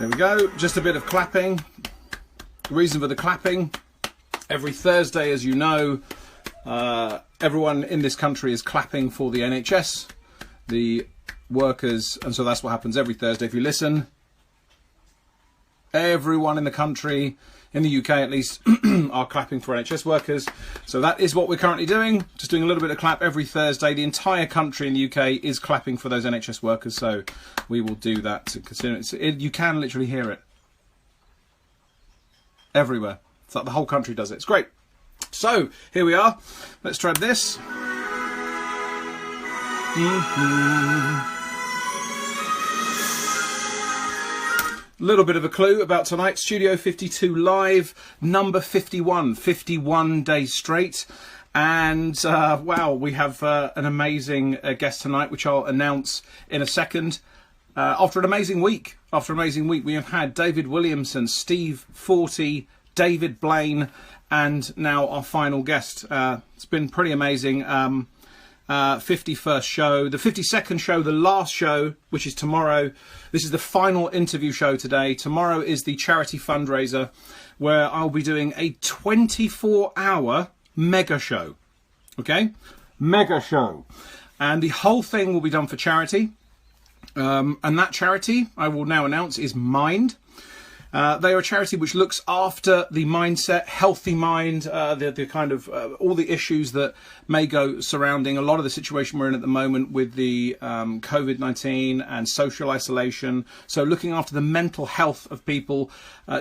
There we go. Just a bit of clapping. The reason for the clapping, every Thursday, as you know, everyone in this country is clapping for the NHS, the workers, and so that's what happens every Thursday. If you listen, everyone in the country, in the UK at least, are clapping for NHS workers. So that is what we're currently doing, just doing a little bit of clap every Thursday. The entire country in the UK is clapping for those NHS workers, so we will do that. To consider you can literally hear it everywhere. It's like the whole country does it. It's great. So here we are. Let's try this. Little bit of a clue about tonight. Studio 52 live, number 51, 51 days straight. And wow, we have an amazing guest tonight, which I'll announce in a second. After an amazing week, we have had David Williamson, Steve Forty, David Blaine, and now our final guest. It's been pretty amazing. 51st show, the 52nd show, the last show, which is tomorrow. This is the final interview show today. Tomorrow is the charity fundraiser, where I'll be doing a 24-hour mega show. Okay? Mega show. And the whole thing will be done for charity. And that charity, I will now announce, is Mind. They are a charity which looks after the mindset, healthy mind, the kind of all the issues that may go surrounding a lot of the situation we're in at the moment with the COVID-19 and social isolation. So looking after the mental health of people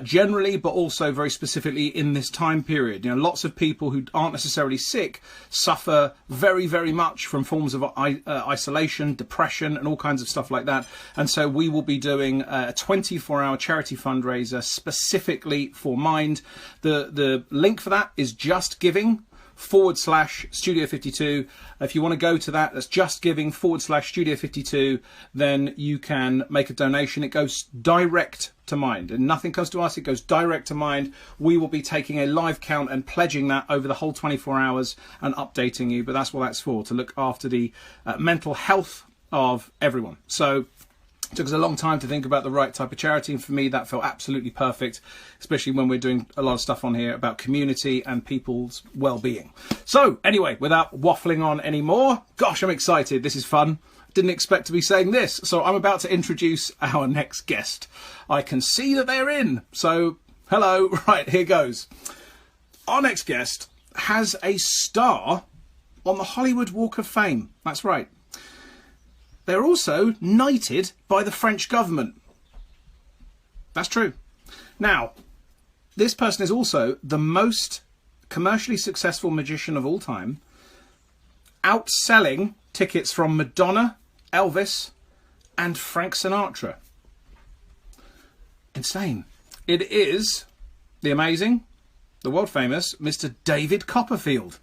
generally, but also very specifically in this time period. You know, lots of people who aren't necessarily sick suffer very, very much from forms of isolation, depression, and all kinds of stuff like that. And so we will be doing a 24-hour charity fundraiser specifically for Mind. The link for that is JustGiving/Studio 52. If you want to go to that, that's JustGiving/Studio 52. Then you can make a donation. It goes direct to Mind, and nothing comes to us. It goes direct to Mind. We will be taking a live count and pledging that over the whole 24 hours and updating you. But that's what that's for, to look after the mental health of everyone. So it took us a long time to think about the right type of charity, and for me that felt absolutely perfect, especially when we're doing a lot of stuff on here about community and people's well-being. So anyway, without waffling on anymore, gosh, I'm excited. This is fun. Didn't expect to be saying this. So I'm about to introduce our next guest. I can see that they're in. So hello. Right, here goes. Our next guest has a star on the Hollywood Walk of Fame. That's right. They're also knighted by the French government. That's true. Now, this person is also the most commercially successful magician of all time, outselling tickets from Madonna, Elvis, and Frank Sinatra. Insane. It is the amazing, the world famous Mr. David Copperfield.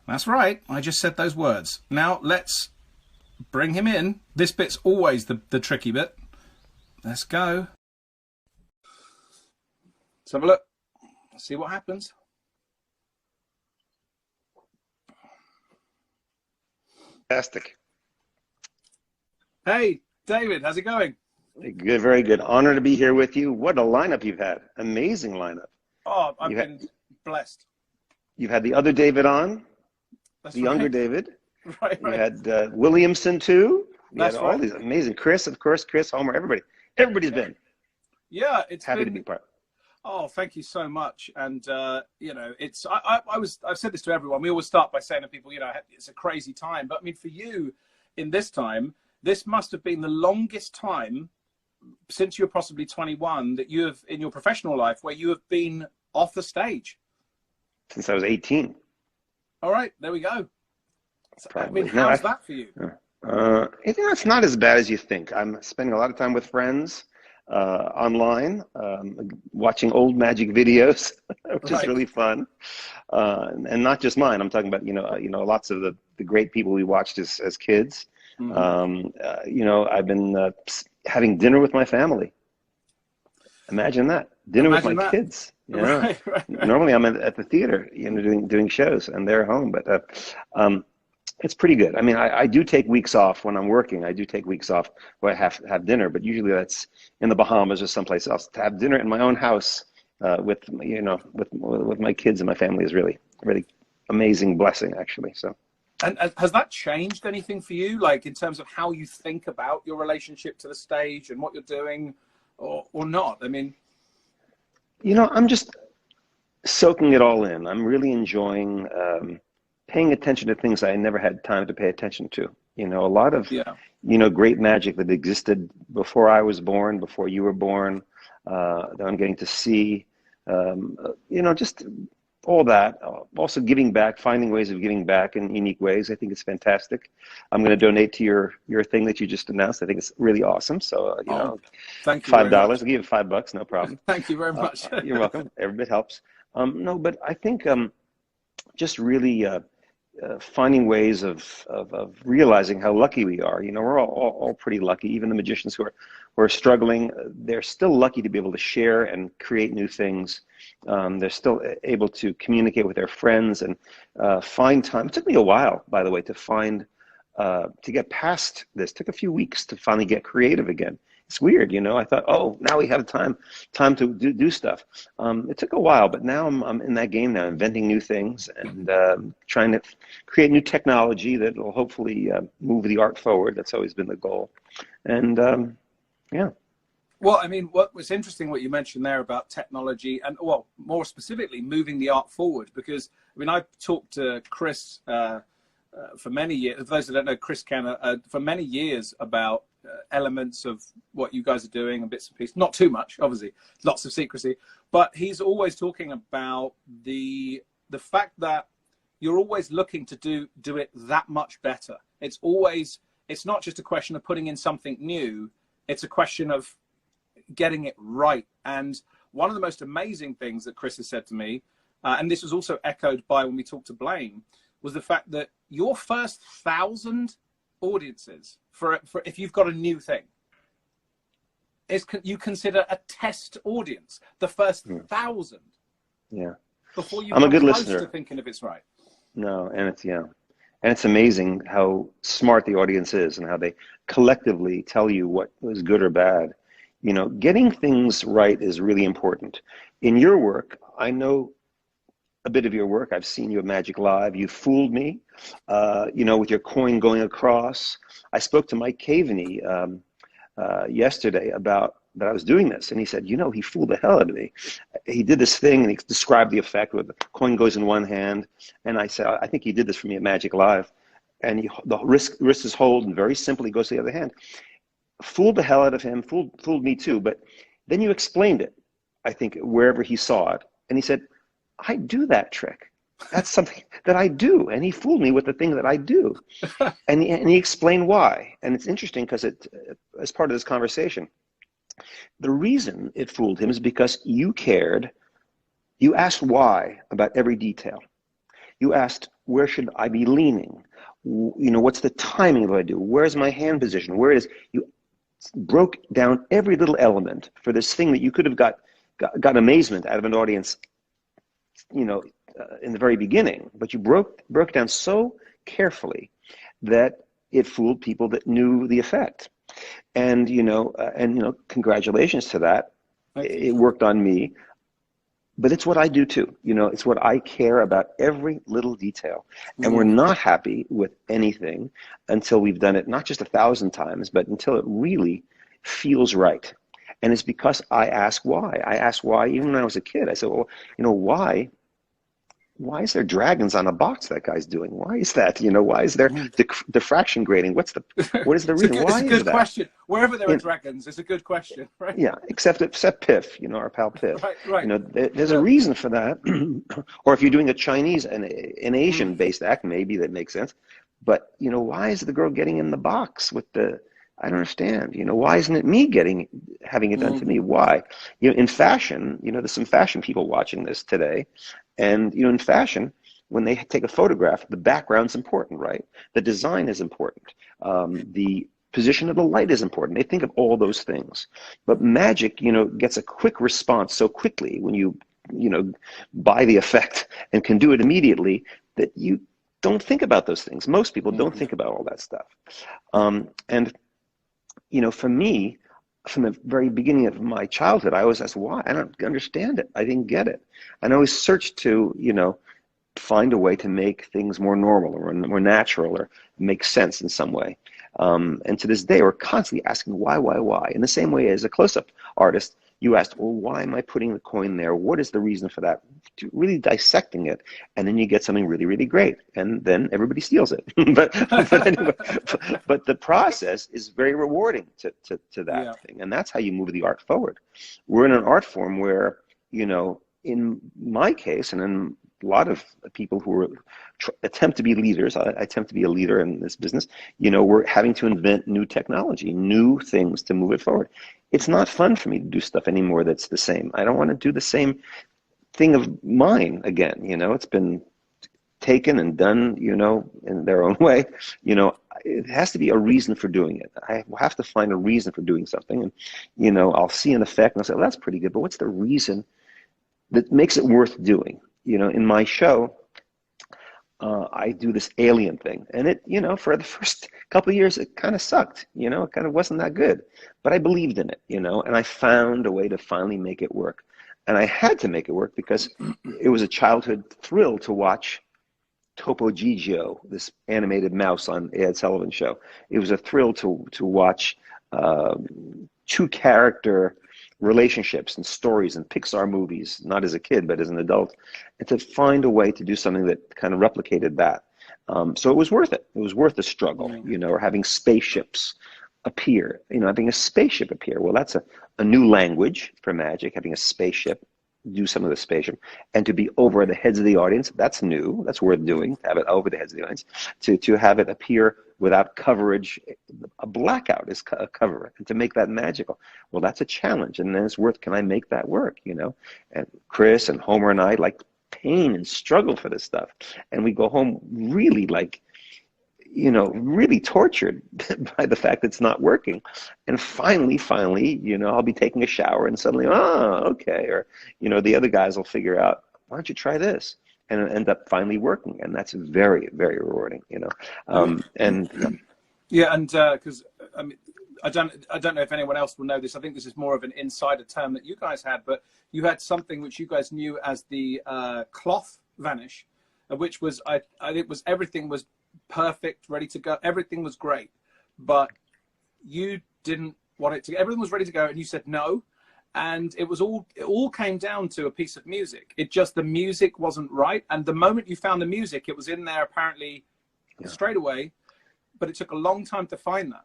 That's right, I just said those words. Now, let's bring him in. This bit's always the tricky bit. Let's go. Let's have a look. See what happens. Fantastic. Hey, David, how's it going? Good, very good. Honor to be here with you. What a lineup you've had. Amazing lineup. Oh, I've been blessed. You've had the other David on, That's the right. younger David. Right. You had Williamson too. You That's had all right. these amazing. Chris, of course, Chris, Homer, everybody's been. Yeah, it's Happy been, to be part. Oh, thank you so much. And you know, it's I've said this to everyone. We always start by saying to people, you know, it's a crazy time. But I mean, for you, in this time, this must have been the longest time since you're possibly 21 that you have in your professional life where you have been off the stage. Since I was 18. All right, there we go. Probably. I mean, how's that for you? It's not as bad as you think. I'm spending a lot of time with friends online, watching old magic videos, which is really fun. And not just mine. I'm talking about, you know, lots of the great people we watched as kids. Mm-hmm. You know, I've been having dinner with my family. Imagine that. Dinner with my kids. You know? Right. Normally I'm at the theater, you know, doing shows, and they're home. But It's pretty good. I mean, I do take weeks off when I'm working. I do take weeks off where I have dinner, but usually that's in the Bahamas or someplace else. To have dinner in my own house with with my kids and my family is really really amazing blessing, actually. So. And has that changed anything for you, like in terms of how you think about your relationship to the stage and what you're doing, or not? I mean, I'm just soaking it all in. I'm really enjoying paying attention to things I never had time to pay attention to. A lot of, yeah. Great magic that existed before I was born, before you were born, that I'm getting to see. Just all that. Also giving back, finding ways of giving back in unique ways. I think it's fantastic. I'm going to donate to your thing that you just announced. I think it's really awesome. So, thank you. $5. I'll give you $5, no problem. Thank you very much. You're welcome. Every bit helps. No, but I think just really finding ways of realizing how lucky we are. We're all pretty lucky. Even the magicians who are struggling, they're still lucky to be able to share and create new things. They're still able to communicate with their friends and find time. It took me a while, by the way, to get past this. It took a few weeks to finally get creative again. It's weird, I thought, oh, now we have time to do stuff. It took a while, but now I'm in that game now, inventing new things and trying to create new technology that will hopefully move the art forward. That's always been the goal. And yeah. Well, I mean, what was interesting, what you mentioned there about technology and, well, more specifically, moving the art forward, because, I mean, I talked to Chris for many years, for those that don't know, Chris Canner, for many years about elements of what you guys are doing and bits and pieces. Not too much, obviously, lots of secrecy, but he's always talking about the fact that you're always looking to do it that much better. It's not just a question of putting in something new. It's a question of getting it right. And one of the most amazing things that Chris has said to me, and this was also echoed by when we talked to Blaine, was the fact that your first 1,000 audiences for if you've got a new thing you consider a test audience, the first 1,000. Yeah. Before you I'm a good close listener to thinking if it's right. No, and it's amazing how smart the audience is and how they collectively tell you what was good or bad. Getting things right is really important. In your work, I know a bit of your work. I've seen you at Magic Live. You fooled me, with your coin going across. I spoke to Mike Caveney yesterday about that I was doing this, and he said, he fooled the hell out of me. He did this thing, and he described the effect where the coin goes in one hand, and I said, I think he did this for me at Magic Live, and the wrist is hold, and very simply goes to the other hand. Fooled the hell out of him, fooled me too, but then you explained it, I think, wherever he saw it, and he said, I do that trick. That's something that I do. And he fooled me with the thing that I do. and he explained why. And it's interesting because as part of this conversation, the reason it fooled him is because you cared. You asked why about every detail. You asked, where should I be leaning? What's the timing that I do? Where's my hand position? Where is you broke down every little element for this thing that you could have got amazement out of an audience in the very beginning, but you broke down so carefully that it fooled people that knew the effect. And congratulations to that. It worked on me, but it's what I do too. It's what I care about, every little detail. And we're not happy with anything until we've done it not just 1,000 times, but until it really feels right. And it's because I ask why. I asked why even when I was a kid. I said, well, why is there dragons on a box that guy's doing? Why is that? Why is there diffraction grading? What is the reason? Why is that? It's a good question. Wherever there are dragons, it's a good question, right? Yeah, except Piff, our pal Piff. Right. There's a reason for that. Or if you're doing a Chinese and an Asian-based act, maybe that makes sense. But, why is the girl getting in the box with the... I don't understand. Why isn't it me having it done to me? Why? In fashion, there's some fashion people watching this today. And, in fashion, when they take a photograph, the background's important, right? The design is important. The position of the light is important. They think of all those things. But magic, gets a quick response so quickly when you buy the effect and can do it immediately that don't think about those things. Most people don't think about all that stuff. And, for me, from the very beginning of my childhood, I always asked why. I don't understand it. I didn't get it. And I always searched to, find a way to make things more normal or more natural or make sense in some way. And to this day, we're constantly asking why? In the same way as a close-up artist, you asked, well, why am I putting the coin there? What is the reason for that? Really dissecting it, and then you get something really, really great, and then everybody steals it. but anyway, but the process is very rewarding to that thing, and that's how you move the art forward. We're in an art form where, in my case, and in a lot of people who attempt to be leaders, I attempt to be a leader in this business, we're having to invent new technology, new things to move it forward. It's not fun for me to do stuff anymore that's the same. I don't want to do the same thing of mine again. It's been taken and done, in their own way. It has to be a reason for doing it. I have to find a reason for doing something. And, I'll see an effect and I'll say, well, that's pretty good, but what's the reason that makes it worth doing? In my show, I do this alien thing, and it, for the first couple of years, it kind of sucked, it kind of wasn't that good, but I believed in it, and I found a way to finally make it work. And I had to make it work because it was a childhood thrill to watch Topo Gigio, this animated mouse on Ed Sullivan's show. It was a thrill to watch two character relationships and stories in Pixar movies, not as a kid, but as an adult, and to find a way to do something that kind of replicated that. So it was worth it. It was worth the struggle, or having spaceships appear, having a spaceship appear. Well, that's a new language for magic, having a spaceship do some of the spaceship, and to be over the heads of the audience, that's new, that's worth doing, to have it over the heads of the audience, to have it appear without coverage, a blackout is a cover, and to make that magical, well, that's a challenge, and then it's worth, can I make that work, and Chris and Homer and I pain and struggle for this stuff, and we go home really really tortured by the fact that it's not working. And finally, I'll be taking a shower and suddenly, okay. Or, the other guys will figure out, why don't you try this? And it'll end up finally working. And that's very, very rewarding, because I don't know if anyone else will know this. I think this is more of an insider term that you guys had, but you had something which you guys knew as the cloth vanish, which was, everything was perfect, ready to go, everything was great, but you didn't want it to, everything was ready to go and you said no, and it all came down to a piece of music. The music wasn't right, and the moment you found the music, it was in there apparently straight away, but it took a long time to find that.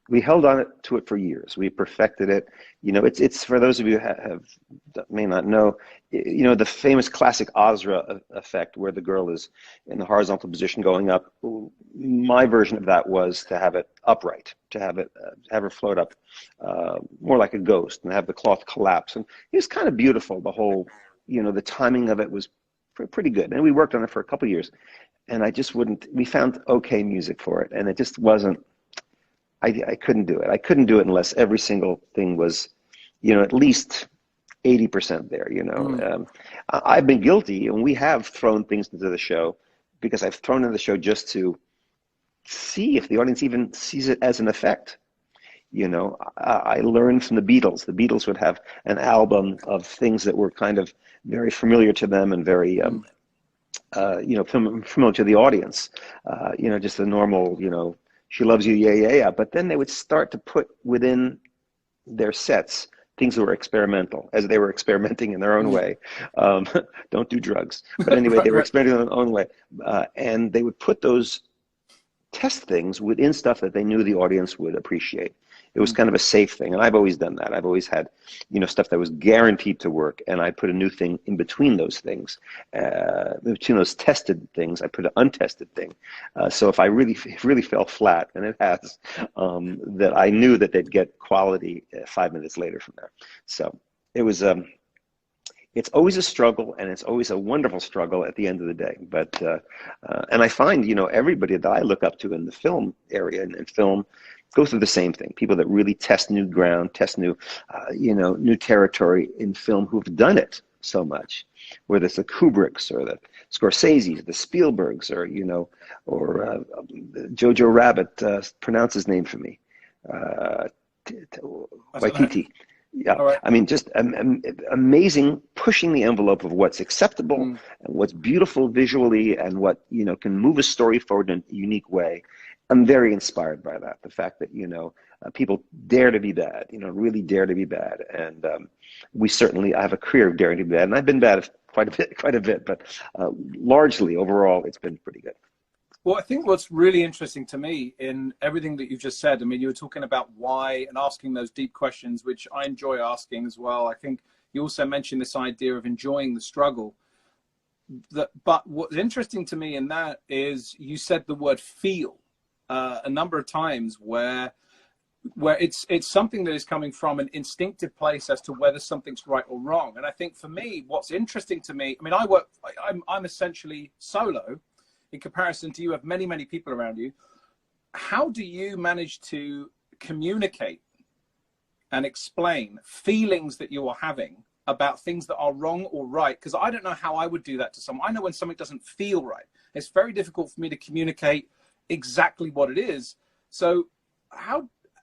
We held on to it for years. We perfected it. It's for those of you that may not know, the famous classic Ozra effect where the girl is in the horizontal position going up. My version of that was to have it upright, to have her float up more like a ghost and have the cloth collapse. And it was kind of beautiful. The whole, the timing of it was pretty good. And we worked on it for a couple of years. And we found okay music for it. And it just wasn't, I couldn't do it. I couldn't do it unless every single thing was, at least 80% there, I've been guilty, and we have thrown things into the show because I've thrown in the show just to see if the audience even sees it as an effect. I learned from the Beatles. The Beatles would have an album of things that were kind of very familiar to them and very, familiar to the audience. Just the normal, She Loves You, yeah. But then they would start to put within their sets things that were experimental, as they were experimenting in their own way. Don't do drugs. But anyway, they were experimenting in their own way. And they would put those test things within stuff that they knew the audience would appreciate. It was kind of a safe thing. And I've always done that. I've always had, stuff that was guaranteed to work. And I put a new thing in between those things. Between those tested things, I put an untested thing. So if I really fell flat, and it has, that I knew that they'd get quality 5 minutes later from there. So it was, it's always a struggle, and it's always a wonderful struggle at the end of the day. But, and I find, everybody that I look up to in the film area and film, go through the same thing. People that really test new ground, test new, new territory in film who've done it so much, whether it's the Kubricks or the Scorseses, the Spielbergs, or Jojo Rabbit, pronounce his name for me, Waititi. Yeah, All right. I mean, just amazing, pushing the envelope of what's acceptable and what's beautiful visually, and what can move a story forward in a unique way. I'm very inspired by that. The fact that people dare to be bad, really dare to be bad, and I have a career of daring to be bad, and I've been bad quite a bit, but largely overall, it's been pretty good. Well, I think what's really interesting to me in everything that you've just said, I mean, you were talking about why and asking those deep questions, which I enjoy asking as well. I think you also mentioned this idea of enjoying the struggle. But what's interesting to me in that is you said the word feel a number of times, where it's something that is coming from an instinctive place as to whether something's right or wrong. And I think for me, what's interesting to me, I mean, I'm essentially solo. In comparison to you have many, many people around you. How do you manage to communicate and explain feelings that you are having about things that are wrong or right? Because I don't know how I would do that to someone. I know when something doesn't feel right. It's very difficult for me to communicate exactly what it is. So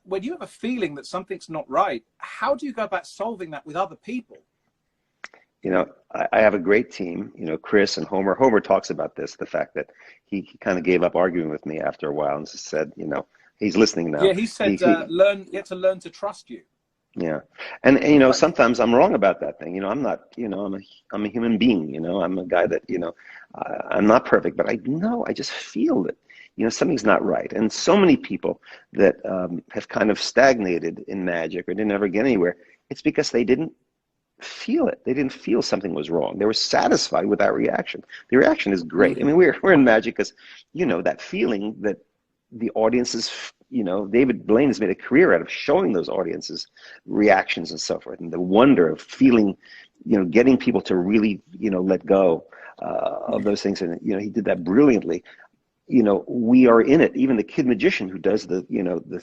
when you have a feeling that something's not right, how do you go about solving that with other people? I have a great team, Chris and Homer. Homer talks about this, the fact that he kind of gave up arguing with me after a while and just said, he's listening now. Yeah, he said, you have to learn to trust you. Yeah. And sometimes I'm wrong about that thing. I'm not, I'm a human being, I'm a guy that, I'm not perfect, but I just feel that, something's not right. And so many people that have kind of stagnated in magic or didn't ever get anywhere, it's because they didn't feel it. They didn't feel something was wrong. They were satisfied with that reaction. The reaction is great. I mean, we're in magic because, that feeling that the audiences, David Blaine has made a career out of showing those audiences reactions and so forth, and the wonder of feeling, getting people to really, let go of those things. And, he did that brilliantly. We are in it. Even the kid magician who does the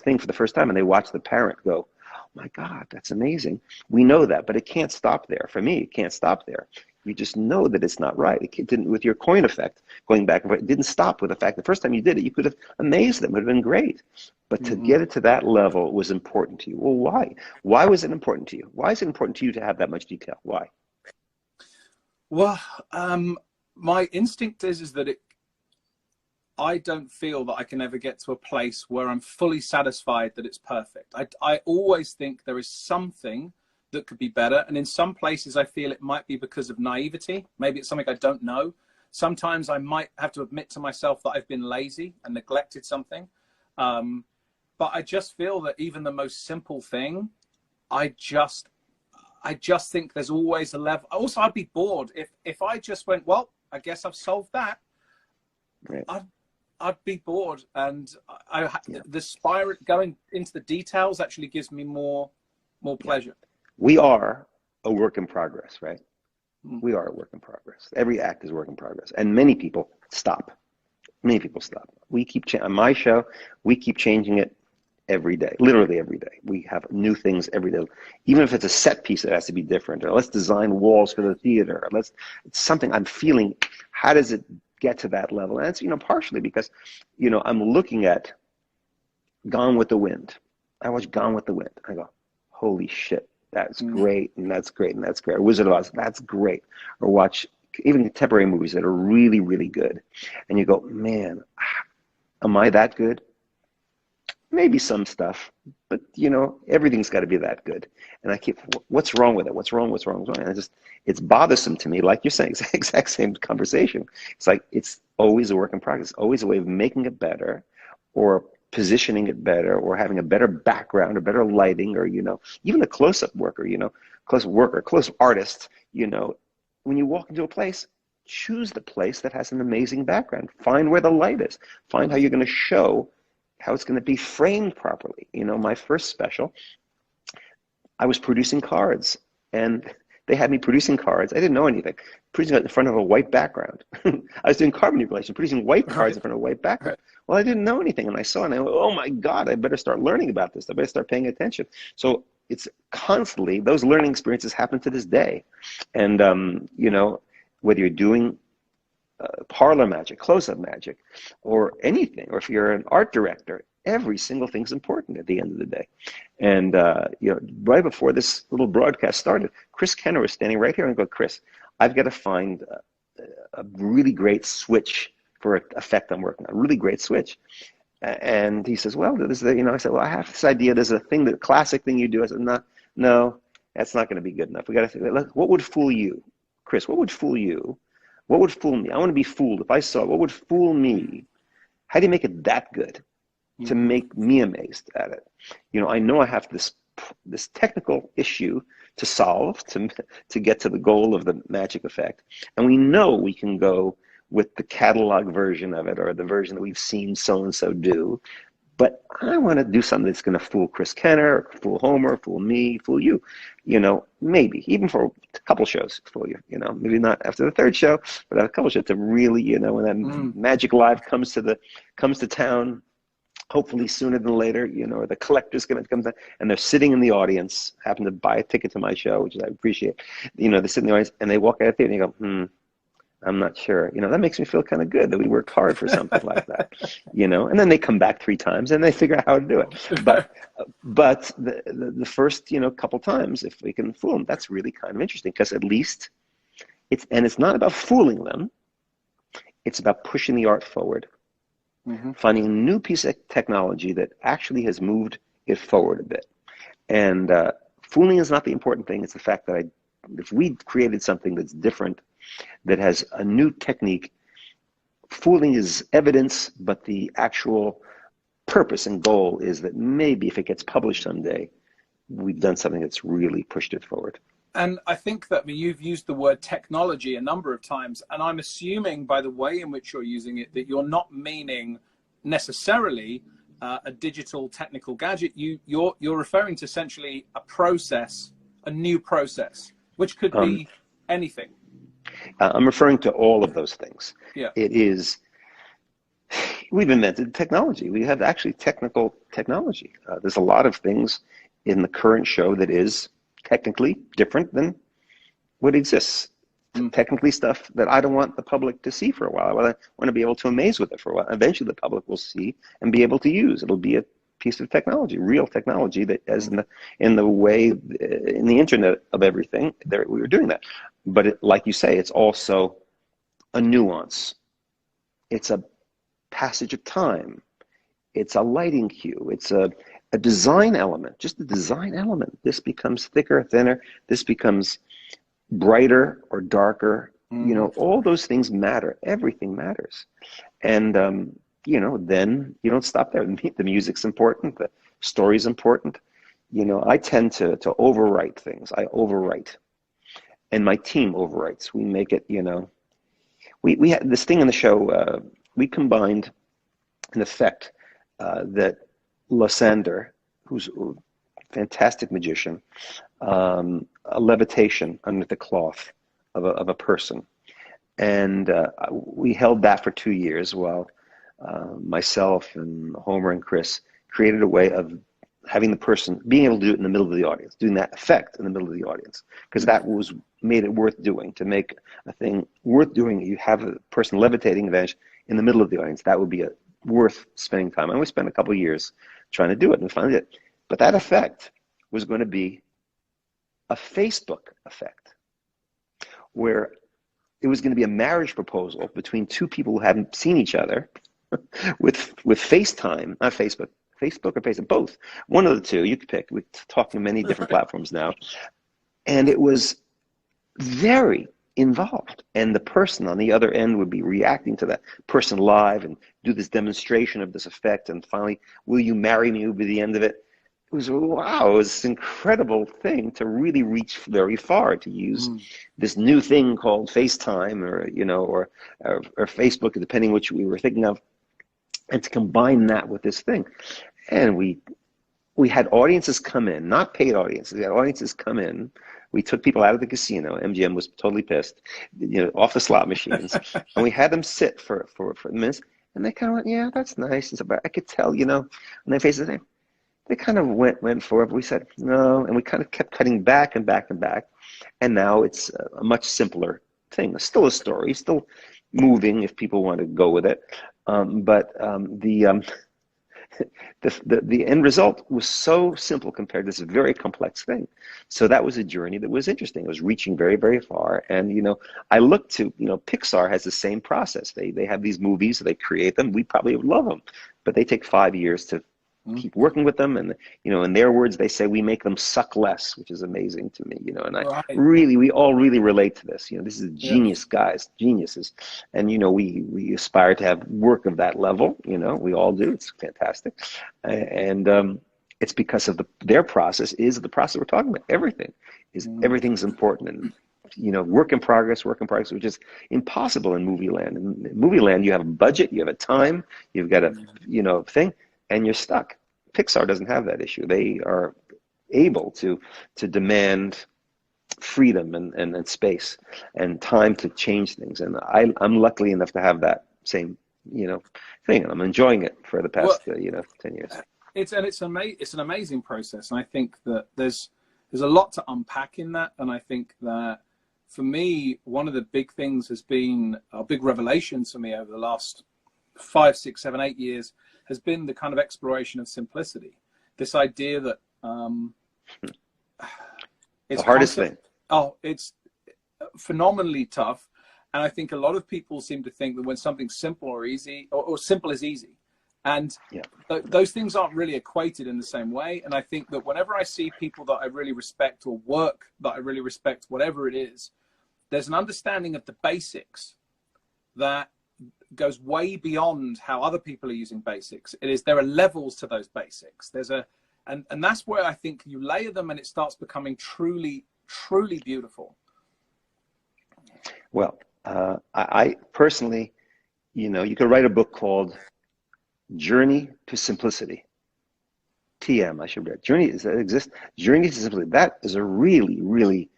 thing for the first time, and they watch the parent go, my God, that's amazing. We know that, but it can't stop there. For me, it can't stop there. You just know that it's not right. It didn't, with your coin effect, going back and forth, it didn't stop with the fact the first time you did it, you could have amazed them. It would have been great. But to get it to that level was important to you. Well, why? Why was it important to you? Why is it important to you to have that much detail? Why? Well, my instinct is that I don't feel that I can ever get to a place where I'm fully satisfied that it's perfect. I always think there is something that could be better. And in some places, I feel it might be because of naivety. Maybe it's something I don't know. Sometimes I might have to admit to myself that I've been lazy and neglected something. But I just feel that even the most simple thing, I just think there's always a level. Also, I'd be bored if I just went, well, I guess I've solved that. Right. I'd be bored, and the spiral going into the details actually gives me more pleasure. We are a work in progress, right? We are a work in progress. Every act is a work in progress, and many people stop. Many people stop. We keep on my show. We keep changing it every day, literally every day. We have new things every day. Even if it's a set piece, it has to be different. Or let's design walls for the theater. It's something I'm feeling. How does it get to that level? And it's, partially because, I'm looking at Gone with the Wind. I watch Gone with the Wind. I go, holy shit, that's great, and that's great, and that's great. Or Wizard of Oz, that's great. Or watch even contemporary movies that are really, really good. And you go, man, am I that good? Maybe some stuff, but everything's got to be that good. And I keep, what's wrong with it? What's wrong? And it's bothersome to me. Like you're saying, it's the exact same conversation. It's like, it's always a work in progress, always a way of making it better, or positioning it better, or having a better background, or better lighting, or, even a close-up work, or, close artist, when you walk into a place, choose the place that has an amazing background. Find where the light is. Find how you're going to show how it's going to be framed properly. My first special, I was producing cards, and they had me producing cards. I didn't know anything. Producing it in front of a white background. I was doing card manipulation, producing white cards in front of a white background. Well, I didn't know anything, and I saw it, and I went, oh my God, I better start learning about this. I better start paying attention. So it's constantly, those learning experiences happen to this day. And, you know, whether you're doing parlor magic, close-up magic, or anything, or if you're an art director, every single thing's important at the end of the day. And, you know, right before this little broadcast started, Chris Kenner was standing right here and I go, Chris, I've got to find a really great switch for an effect I'm working on, a really great switch. And he says, well, there's the, you know, I said, well, I have this idea. There's a thing, the classic thing you do. I said, no, that's not going to be good enough. We got to think, what would fool you, Chris? What would fool you? What would fool me? I want to be fooled. If I saw it, what would fool me? How do you make it that good to make me amazed at it? You know, I know I have this technical issue to solve to get to the goal of the magic effect, and we know we can go with the catalog version of it or the version that we've seen so-and-so do. But I want to do something that's going to fool Chris Kenner, fool Homer, fool me, fool you. You know, maybe, even for a couple shows, fool you. You know, maybe not after the third show, but a couple shows to really, you know, when that Magic Live comes to town, hopefully sooner than later, you know, or the collector's going to come down, and they're sitting in the audience, happen to buy a ticket to my show, which I appreciate. You know, they sit in the audience, and they walk out of the theater, and you go, I'm not sure. You know, that makes me feel kind of good that we worked hard for something like that, you know, and then they come back 3 times and they figure out how to do it. But the first, you know, couple times, if we can fool them, that's really kind of interesting because at least it's not about fooling them. It's about pushing the art forward, finding a new piece of technology that actually has moved it forward a bit. And fooling is not the important thing. It's the fact that if we created something that's different, that has a new technique, fooling is evidence, but the actual purpose and goal is that maybe if it gets published someday, we've done something that's really pushed it forward. And I think that you've used the word technology a number of times, and I'm assuming by the way in which you're using it that you're not meaning necessarily a digital technical gadget. You're referring to essentially a process, a new process, which could be anything. I'm referring to all of those things. Yeah. It is, we've invented technology. We have actually technical technology. There's a lot of things in the current show that is technically different than what exists. Technically stuff that I don't want the public to see for a while. I want to be able to amaze with it for a while. Eventually the public will see and be able to use. It'll be a piece of technology, real technology that as in the way, in the internet of everything, we were doing that. But like you say, it's also a nuance. It's a passage of time. It's a lighting cue. It's a design element, just a design element. This becomes thicker, thinner. This becomes brighter or darker. You know, all those things matter. Everything matters. And, you know, then you don't stop there. The music's important. The story's important. You know, I tend to overwrite things. I overwrite. And my team overwrites. We make it, you know, we had this thing in the show, we combined an effect that Lysander, who's a fantastic magician, a levitation under the cloth of a person. And we held that for 2 years while myself and Homer and Chris created a way of having the person being able to do it in the middle of the audience, doing that effect in the middle of the audience, because that made it worth doing. To make a thing worth doing, you have a person levitating advantage in the middle of the audience. That would be worth spending time. And we spent a couple of years trying to do it and finally did it. But that effect was going to be a Facebook effect, where it was going to be a marriage proposal between 2 people who hadn't seen each other with FaceTime, not Facebook or Facebook, both. One of the two, you could pick. We're talking many different platforms now. And it was very involved. And the person on the other end would be reacting to that person live and do this demonstration of this effect. And finally, will you marry me would be the end of it. It was, wow, it was this incredible thing to really reach very far, to use this new thing called FaceTime or, you know, or Facebook, depending which we were thinking of, and to combine that with this thing. And we had audiences come in, not paid audiences. We had audiences come in. We took people out of the casino. MGM was totally pissed, you know, off the slot machines. And we had them sit for minutes. And they kind of went, yeah, that's nice. And so, but I could tell, you know, and their faces, They kind of went for it. We said no, and we kind of kept cutting back and back and back, and now it's a much simpler thing. It's still a story, still moving if people want to go with it, but the end result was so simple compared to this very complex thing. So that was a journey that was interesting. It was reaching very, very far. And, I look to, Pixar has the same process. They have these movies, they create them. We probably would love them, but they take 5 years to keep working with them. And, in their words, they say we make them suck less, which is amazing to me, and we all really relate to this. This is genius guys, geniuses. And, we aspire to have work of that level, we all do. It's fantastic. And it's because of their process is the process we're talking about. Everything's important. And, work in progress, which is impossible in movie land. In movie land, you have a budget, you have a time, you've got a, thing, and you're stuck. Pixar doesn't have that issue. They are able to demand freedom and space and time to change things. And I'm lucky enough to have that same, thing. And I'm enjoying it for the past, 10 years. It's an amazing process. And I think that there's a lot to unpack in that. And I think that for me, one of the big things has been big revelations for me over the last 5, 6, 7, 8 years has been the kind of exploration of simplicity. This idea that it's the hardest thing. Oh, it's phenomenally tough. And I think a lot of people seem to think that when something's simple or easy, or simple is easy. And those things aren't really equated in the same way. And I think that whenever I see people that I really respect or work that I really respect, whatever it is, there's an understanding of the basics that goes way beyond how other people are using basics. There are levels to those basics. And that's where I think you layer them and it starts becoming truly, truly beautiful. Well, I personally, you could write a book called Journey to Simplicity. TM, I should read. Journey to Simplicity. That is a really, really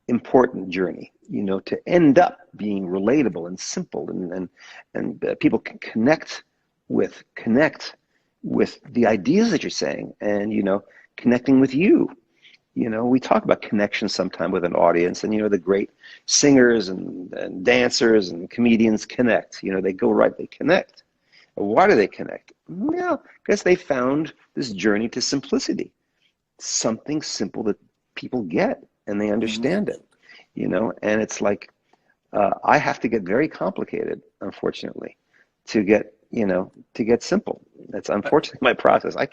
important journey, to end up being relatable and simple and people can connect with the ideas that you're saying and, connecting with you. We talk about connection sometime with an audience and, the great singers and dancers and comedians connect, they connect. Why do they connect? Well, because they found this journey to simplicity, something simple that people get and they understand it, and it's like, I have to get very complicated, unfortunately, to get simple. That's unfortunately my process. I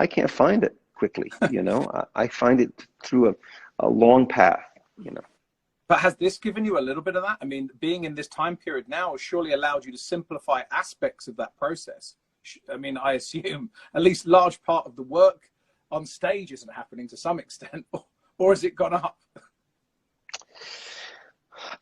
can't find it quickly, I find it through a long path, But has this given you a little bit of that? I mean, being in this time period now has surely allowed you to simplify aspects of that process. I mean, I assume at least large part of the work on stage isn't happening to some extent, or has it gone up?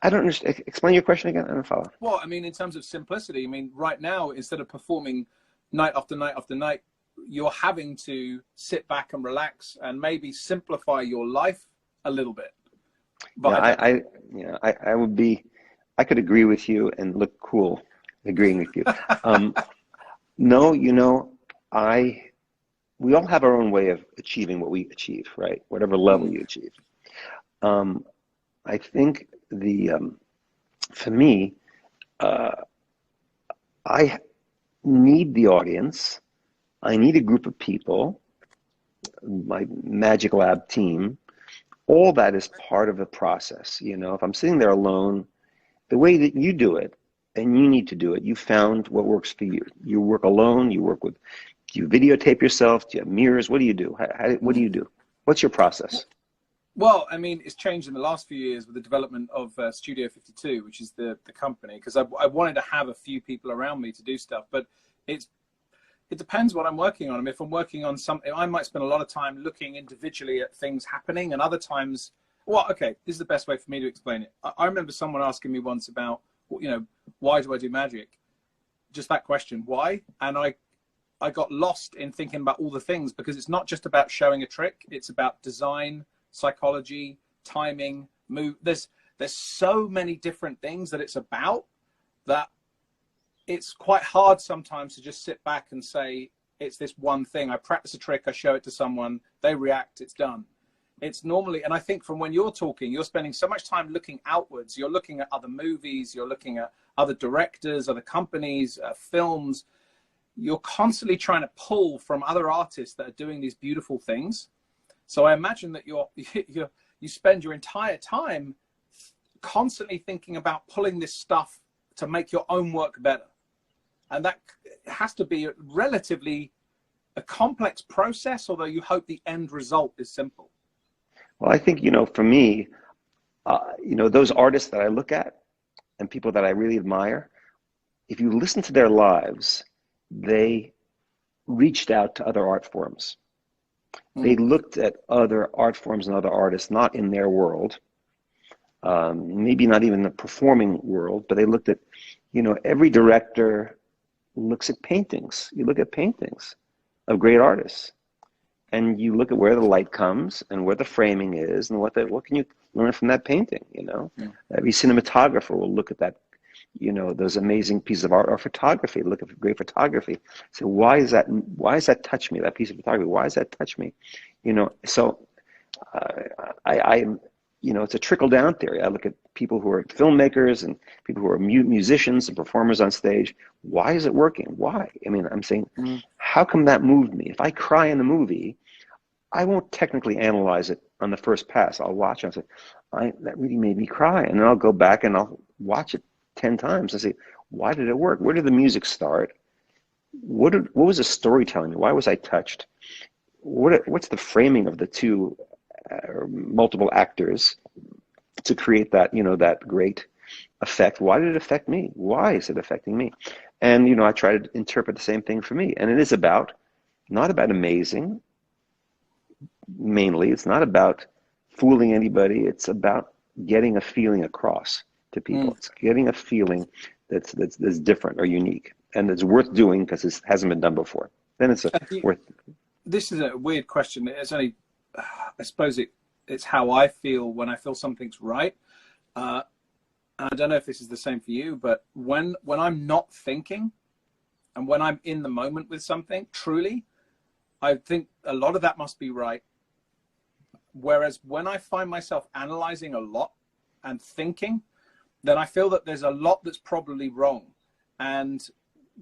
I don't understand. Explain your question again. I don't follow. Well, I mean, in terms of simplicity, I mean, right now, instead of performing night after night after night, you're having to sit back and relax and maybe simplify your life a little bit. But I could agree with you and look cool agreeing with you. No, we all have our own way of achieving what we achieve, right? Whatever level you achieve. I think for me, I need the audience. I need a group of people, my Magic Lab team. All that is part of the process. If I'm sitting there alone, the way that you do it, and you need to do it, you found what works for you. You work alone, do you videotape yourself? Do you have mirrors? What do you do? What do you do? What's your process? Well, I mean, it's changed in the last few years with the development of Studio 52, which is the company, because I wanted to have a few people around me to do stuff, but it depends what I'm working on. I mean, if I'm working on something, I might spend a lot of time looking individually at things happening, and other times, well, okay, this is the best way for me to explain it. I remember someone asking me once about, why do I do magic? Just that question, why? And I got lost in thinking about all the things, because it's not just about showing a trick. It's about design, psychology, timing, move. There's so many different things that it's about that it's quite hard sometimes to just sit back and say, it's this one thing. I practice a trick, I show it to someone, they react, it's done. It's normally, and I think from when you're talking, you're spending so much time looking outwards. You're looking at other movies, you're looking at other directors, other companies, films. You're constantly trying to pull from other artists that are doing these beautiful things. So I imagine that you spend your entire time constantly thinking about pulling this stuff to make your own work better. And that has to be relatively a complex process, although you hope the end result is simple. Well, I think, for me, those artists that I look at and people that I really admire, if you listen to their lives, they reached out to other art forms. They looked at other art forms and other artists, not in their world, maybe not even the performing world, but they looked at, every director looks at paintings. You look at paintings of great artists, and you look at where the light comes and where the framing is, and what can you learn from that painting? Every cinematographer will look at that, those amazing pieces of art, or photography. Look at great photography. So why does that touch me? That piece of photography, why does that touch me? So it's a trickle down theory. I look at people who are filmmakers and people who are musicians and performers on stage. Why is it working? Why? I'm saying, how come that moved me? If I cry in a movie, I won't technically analyze it on the first pass. I'll watch it and say, that really made me cry. And then I'll go back and I'll watch it 10 times and say, why did it work? Where did the music start? What was the story telling me? Why was I touched? What's the framing of the two or multiple actors to create that, that great effect? Why did it affect me? Why is it affecting me? And, I try to interpret the same thing for me. And it is not about amazing, mainly. It's not about fooling anybody. It's about getting a feeling across to people. It's getting a feeling that's different or unique, and it's worth doing because it hasn't been done before. Then it's worth. This is a weird question. It's only, I suppose it's how I feel when I feel something's right. And I don't know if this is the same for you, but when I'm not thinking and when I'm in the moment with something, truly, I think a lot of that must be right. Whereas when I find myself analyzing a lot and thinking, then I feel that there's a lot that's probably wrong. And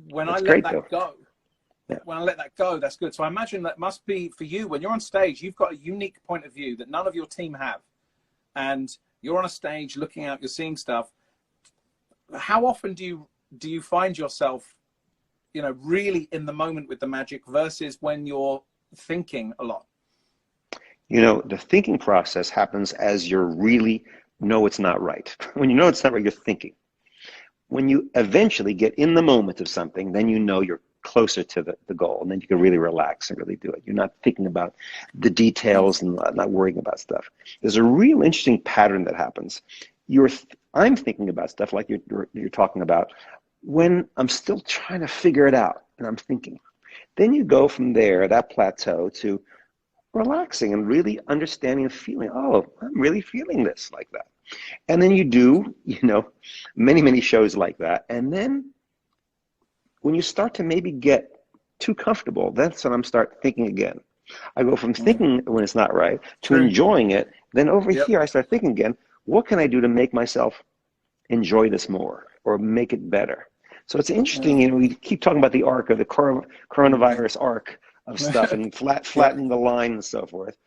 when I let that go, when I let that go, that's good. So I imagine that must be for you when you're on stage, you've got a unique point of view that none of your team have. And you're on a stage looking out, you're seeing stuff. How often do you find yourself, really in the moment with the magic versus when you're thinking a lot? The thinking process happens as you're really know it's not right. When you know it's not right, you're thinking. When you eventually get in the moment of something, then you're closer to the goal, and then you can really relax and really do it. You're not thinking about the details and not worrying about stuff. There's a real interesting pattern that happens. I'm thinking about stuff like you're talking about when I'm still trying to figure it out, and I'm thinking. Then you go from there, that plateau, to relaxing and really understanding and feeling, oh, I'm really feeling this like that. And then you do, many, many shows like that. And then when you start to maybe get too comfortable, that's when I'm start thinking again. I go from thinking when it's not right to enjoying it. Then over here, I start thinking again, what can I do to make myself enjoy this more or make it better? So it's interesting, we keep talking about the arc of the coronavirus arc of stuff and flattening the line and so forth.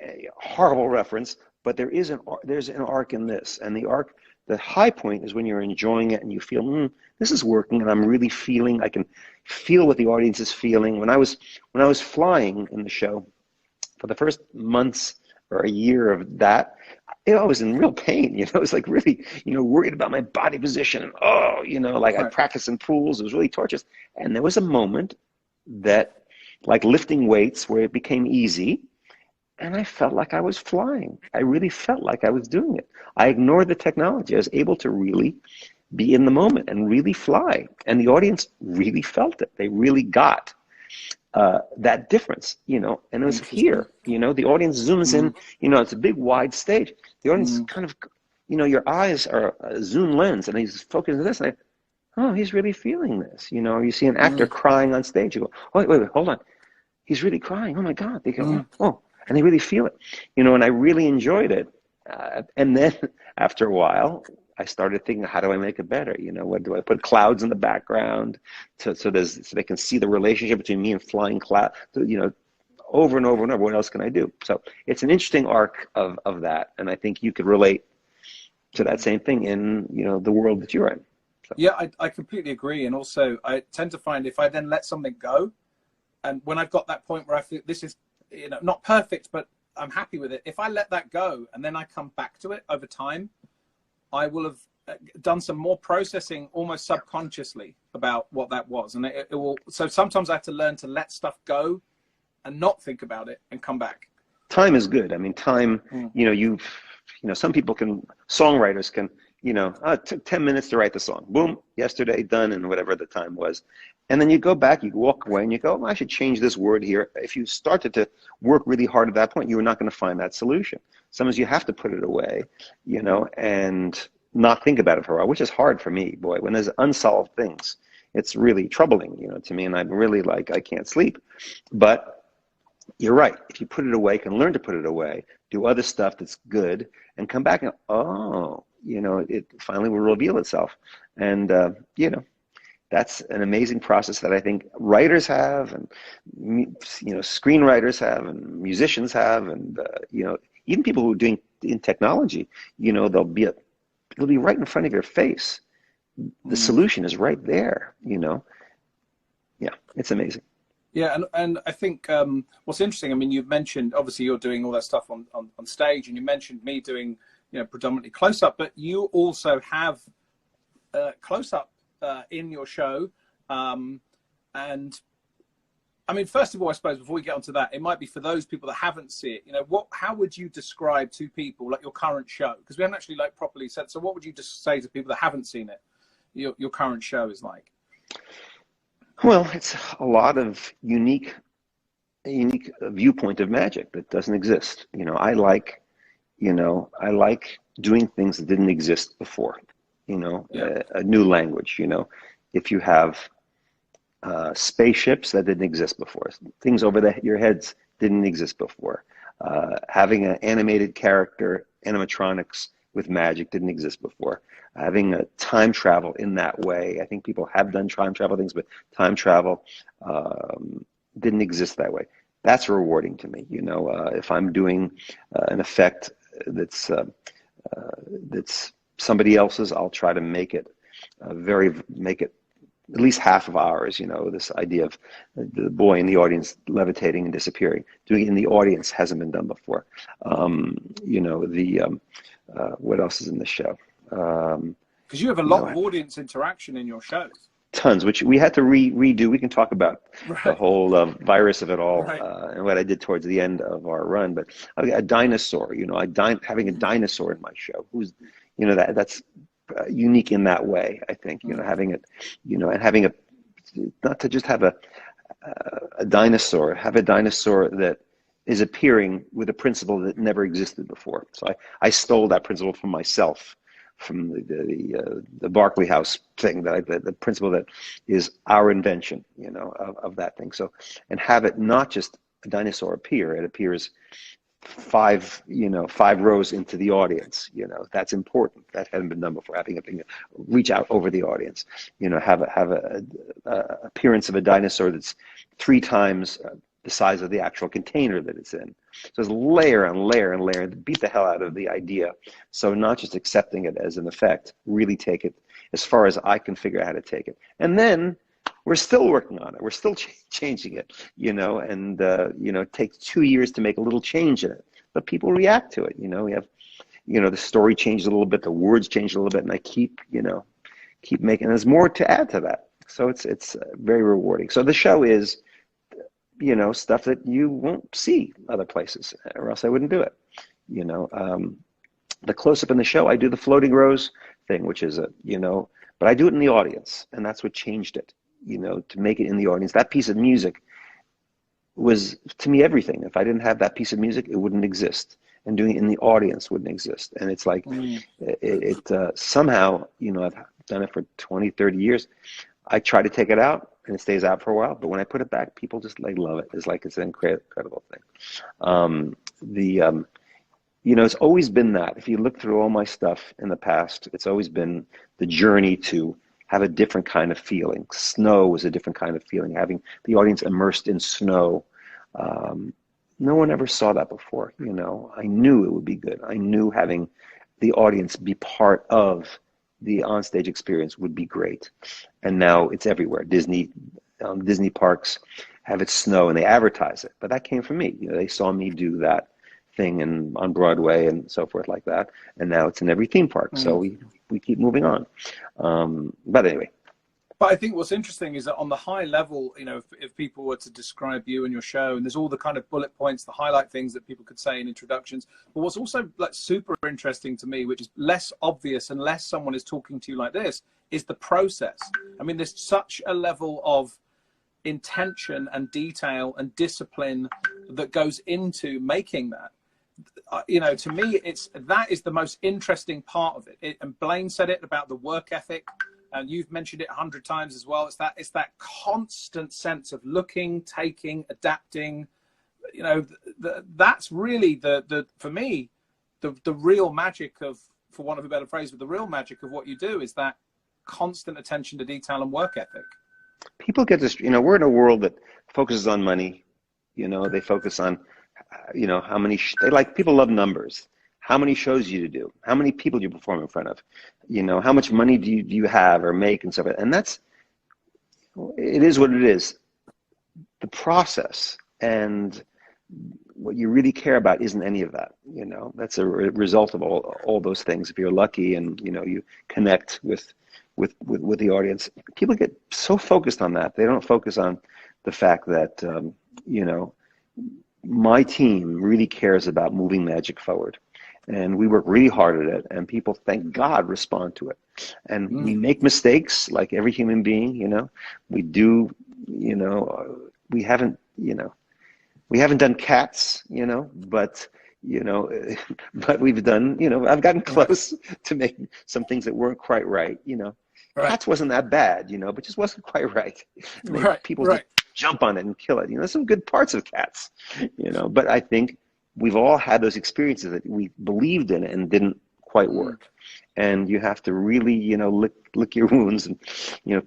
A horrible reference, but there's an arc in this, and the high point is when you're enjoying it and you feel this is working, and I'm really feeling. I can feel what the audience is feeling. When I was flying in the show for the first months or a year of that, I was in real pain. I was like really worried about my body position, and I practiced in pools. It was really torturous. And there was a moment that, like lifting weights, where it became easy. And I felt like I was flying. I really felt like I was doing it. I ignored the technology. I was able to really be in the moment and really fly. And the audience really felt it. They really got that difference, and it was here, the audience zooms in, it's a big wide stage. The audience kind of, your eyes are a zoom lens, and he's focusing on this. And oh, he's really feeling this. You know, you see an actor Mm, crying on stage. You go, oh, wait, hold on. He's really crying. Oh my God. They go, mm. oh, and they really feel it. You know, and I really enjoyed it. And then after a while, I started thinking, how do I make it better? You know, what do I put clouds in the background so they can see the relationship between me and flying cloud, you know, over and over and over. What else can I do? So it's an interesting arc of that. And I think you could relate to that same thing in, you know, the world that you're in. So. Yeah, I completely agree. And also, I tend to find if I then let something go, and when I've got that point where I feel this is, you know, not perfect, but I'm happy with it. If I let that go and then I come back to it over time, I will have done some more processing almost subconsciously about what that was. And it will, so sometimes I have to learn to let stuff go and not think about it and come back. Time is good. I mean, time, Mm. you know, some people songwriters can, you know, it took 10 minutes to write the song. Boom, yesterday, done, and whatever the time was. And then you go back, you walk away, and you go, oh, I should change this word here. If you started to work really hard at that point, you were not going to find that solution. Sometimes you have to put it away, you know, and not think about it for a while, which is hard for me, boy. When there's unsolved things, it's really troubling, you know, to me, and I'm really like, I can't sleep. But you're right. If you put it away, you can learn to put it away, do other stuff that's good, and come back and, oh, you know, it finally will reveal itself. And, you know, that's an amazing process that I think writers have, and, you know, screenwriters have, and musicians have, and, you know, even people who are doing in technology, you know, it'll be right in front of your face. The solution is right there, you know. Yeah, it's amazing. Yeah, and I think what's interesting, I mean, you've mentioned, obviously you're doing all that stuff on stage, and you mentioned me doing, you know, predominantly close-up, but you also have close-up in your show. And I mean, first of all, I suppose, before we get onto that, it might be for those people that haven't seen it, you know, how would you describe to people, like, your current show? Because we haven't actually, like, properly said, so what would you just say to people that haven't seen it, your current show is like? Well, it's a lot of unique viewpoint of magic that doesn't exist. You know, I like doing things that didn't exist before. You know, Yeah. a new language. You know, if you have spaceships that didn't exist before, things over your heads didn't exist before. Having an animated character, animatronics with magic didn't exist before. Having a time travel in that way, I think people have done time travel things, but time travel didn't exist that way. That's rewarding to me. You know, if I'm doing an effect that's somebody else's, I'll try to make it at least half of ours. You know, this idea of the boy in the audience levitating and disappearing. Doing it in the audience hasn't been done before. You know, what else is in the show? Because you have a lot of audience interaction in your shows. Tons, which we had to redo. We can talk about Right. the whole virus of it all, Right. and what I did towards the end of our run. But a dinosaur, you know, having a dinosaur in my show, who's, you know, that's unique in that way. I think, you know, having it, you know, and having not to just have a dinosaur, have a dinosaur that is appearing with a principle that never existed before. So I stole that principle from myself, from the Barclay House thing, the principle that is our invention, you know, of that thing. So, and have it not just a dinosaur appear, it appears five rows into the audience. You know, that's important. That hadn't been done before. Having a thing reach out over the audience. You know, have a appearance of a dinosaur that's 3 times the size of the actual container that it's in. So it's layer and layer and layer, beat the hell out of the idea. So not just accepting it as an effect, really take it as far as I can figure out how to take it. And then we're still working on it. We're still changing it, you know, and, you know, it takes 2 years to make a little change in it. But people react to it, you know. We have, you know, the story changed a little bit, the words changed a little bit, and I keep making, there's more to add to that. So it's very rewarding. So the show is, you know, stuff that you won't see other places, or else I wouldn't do it. You know, the close-up in the show, I do the floating rose thing, which is you know, but I do it in the audience, and that's what changed it. You know, to make it in the audience. That piece of music was, to me, everything. If I didn't have that piece of music, it wouldn't exist, and doing it in the audience wouldn't exist. And it's like it somehow, you know, I've done it for 20, 30 years. I try to take it out and it stays out for a while, but when I put it back, people just like love it. It's like it's an incredible thing. It's always been that. If you look through all my stuff in the past, it's always been the journey to have a different kind of feeling. Snow was a different kind of feeling, having the audience immersed in snow. No one ever saw that before. I knew it would be good. I knew having the audience be part of the onstage experience would be great. And now it's everywhere. Disney parks have it snow and they advertise it, but that came from me. They saw me do that thing on Broadway and so forth like that, and now it's in every theme park. So we keep moving on. But anyway. But I think what's interesting is that on the high level, if people were to describe you and your show, and there's all the kind of bullet points, the highlight things that people could say in introductions. But what's also like super interesting to me, which is less obvious unless someone is talking to you like this, is the process. I mean, there's such a level of intention and detail and discipline that goes into making that. To me, that is the most interesting part of it. And Blaine said it about the work ethic, and you've mentioned it 100 times as well. It's that constant sense of looking, taking, adapting. That's really for me the real magic of, for want of a better phrase, but the real magic of what you do is that constant attention to detail and work ethic. People get this. We're in a world that focuses on money. They focus on how many people love numbers, how many shows you do, how many people you perform in front of, how much money do you have or make and stuff. And it is what it is. The process and what you really care about isn't any of that. That's a result of all those things. If you're lucky and you connect with the audience, people get so focused on that. They don't focus on the fact that my team really cares about moving magic forward, and we work really hard at it, and people, thank God, respond to it. And we make mistakes like every human being. We do. We haven't done Cats, but but we've done, I've gotten close to making some things that weren't quite right. Right. Cats wasn't that bad, but just wasn't quite right. People just jump on it and kill it. There's some good parts of Cats, but I think we've all had those experiences that we believed in and didn't quite work. And you have to really, lick your wounds and,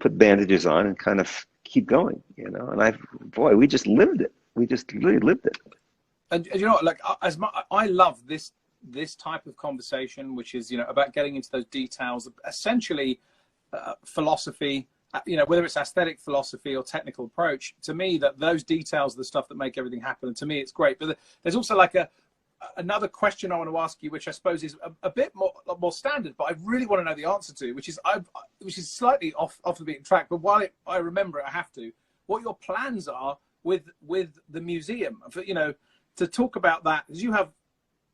put bandages on and kind of keep going, and we just lived it. We just really lived it. And I love this type of conversation, which is, about getting into those details, essentially philosophy, whether it's aesthetic philosophy or technical approach. To me, that those details are the stuff that make everything happen. And to me, it's great. But there's also like another question I want to ask you, which I suppose is a bit more standard, but I really want to know the answer to, which is slightly off the beaten track. But while I remember it, I have to. What your plans are with the museum, to talk about that, because you have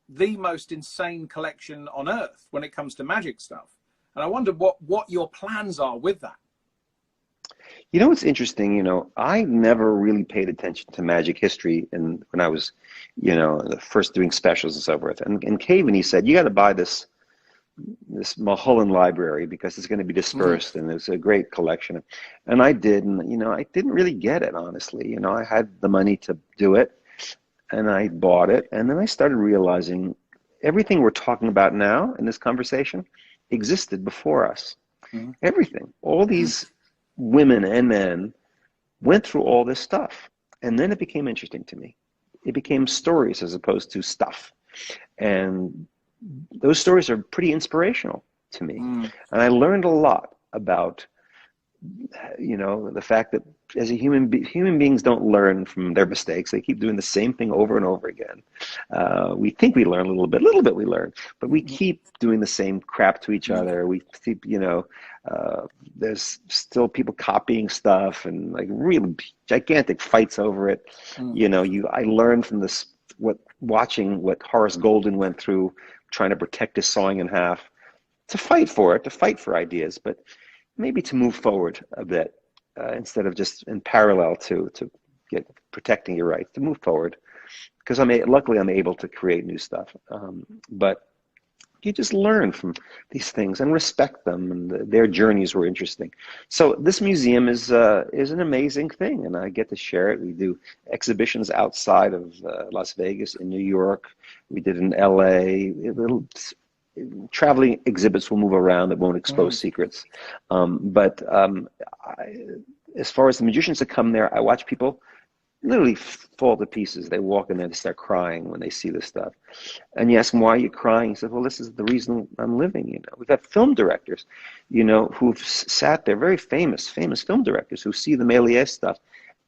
the most insane collection on earth when it comes to magic stuff. And I wonder what your plans are with that. What's interesting, I never really paid attention to magic history when I was, first doing specials and so forth. And Caven, he said, you got to buy this Mulholland Library because it's going to be dispersed and it's a great collection. And I did, and, I didn't really get it, honestly. I had the money to do it and I bought it. And then I started realizing everything we're talking about now in this conversation existed before us. Everything, all these women and men went through all this stuff. And then it became interesting to me. It became stories as opposed to stuff. And those stories are pretty inspirational to me. And I learned a lot about, the fact that as a human beings don't learn from their mistakes. They keep doing the same thing over and over again. We think we learn a little bit we learn, but we keep doing the same crap to each other. We keep, there's still people copying stuff and like really gigantic fights over it. I learned from this, watching what Horace Golden went through, trying to protect his sawing in half, to fight for ideas, but maybe to move forward a bit instead of just in parallel to get protecting your rights, to move forward. Because luckily I'm able to create new stuff. But you just learn from these things and respect them, and their journeys were interesting. So this museum is an amazing thing, and I get to share it. We do exhibitions outside of Las Vegas, in New York. We did in LA. Little traveling exhibits will move around that won't expose secrets. As far as the magicians that come there, I watch people literally fall to pieces. They walk in there, they start crying when they see this stuff. And you ask them, why are you crying? He says, well, this is the reason I'm living, you know. We've got film directors, you know, who've sat there, very famous film directors who see the Méliès stuff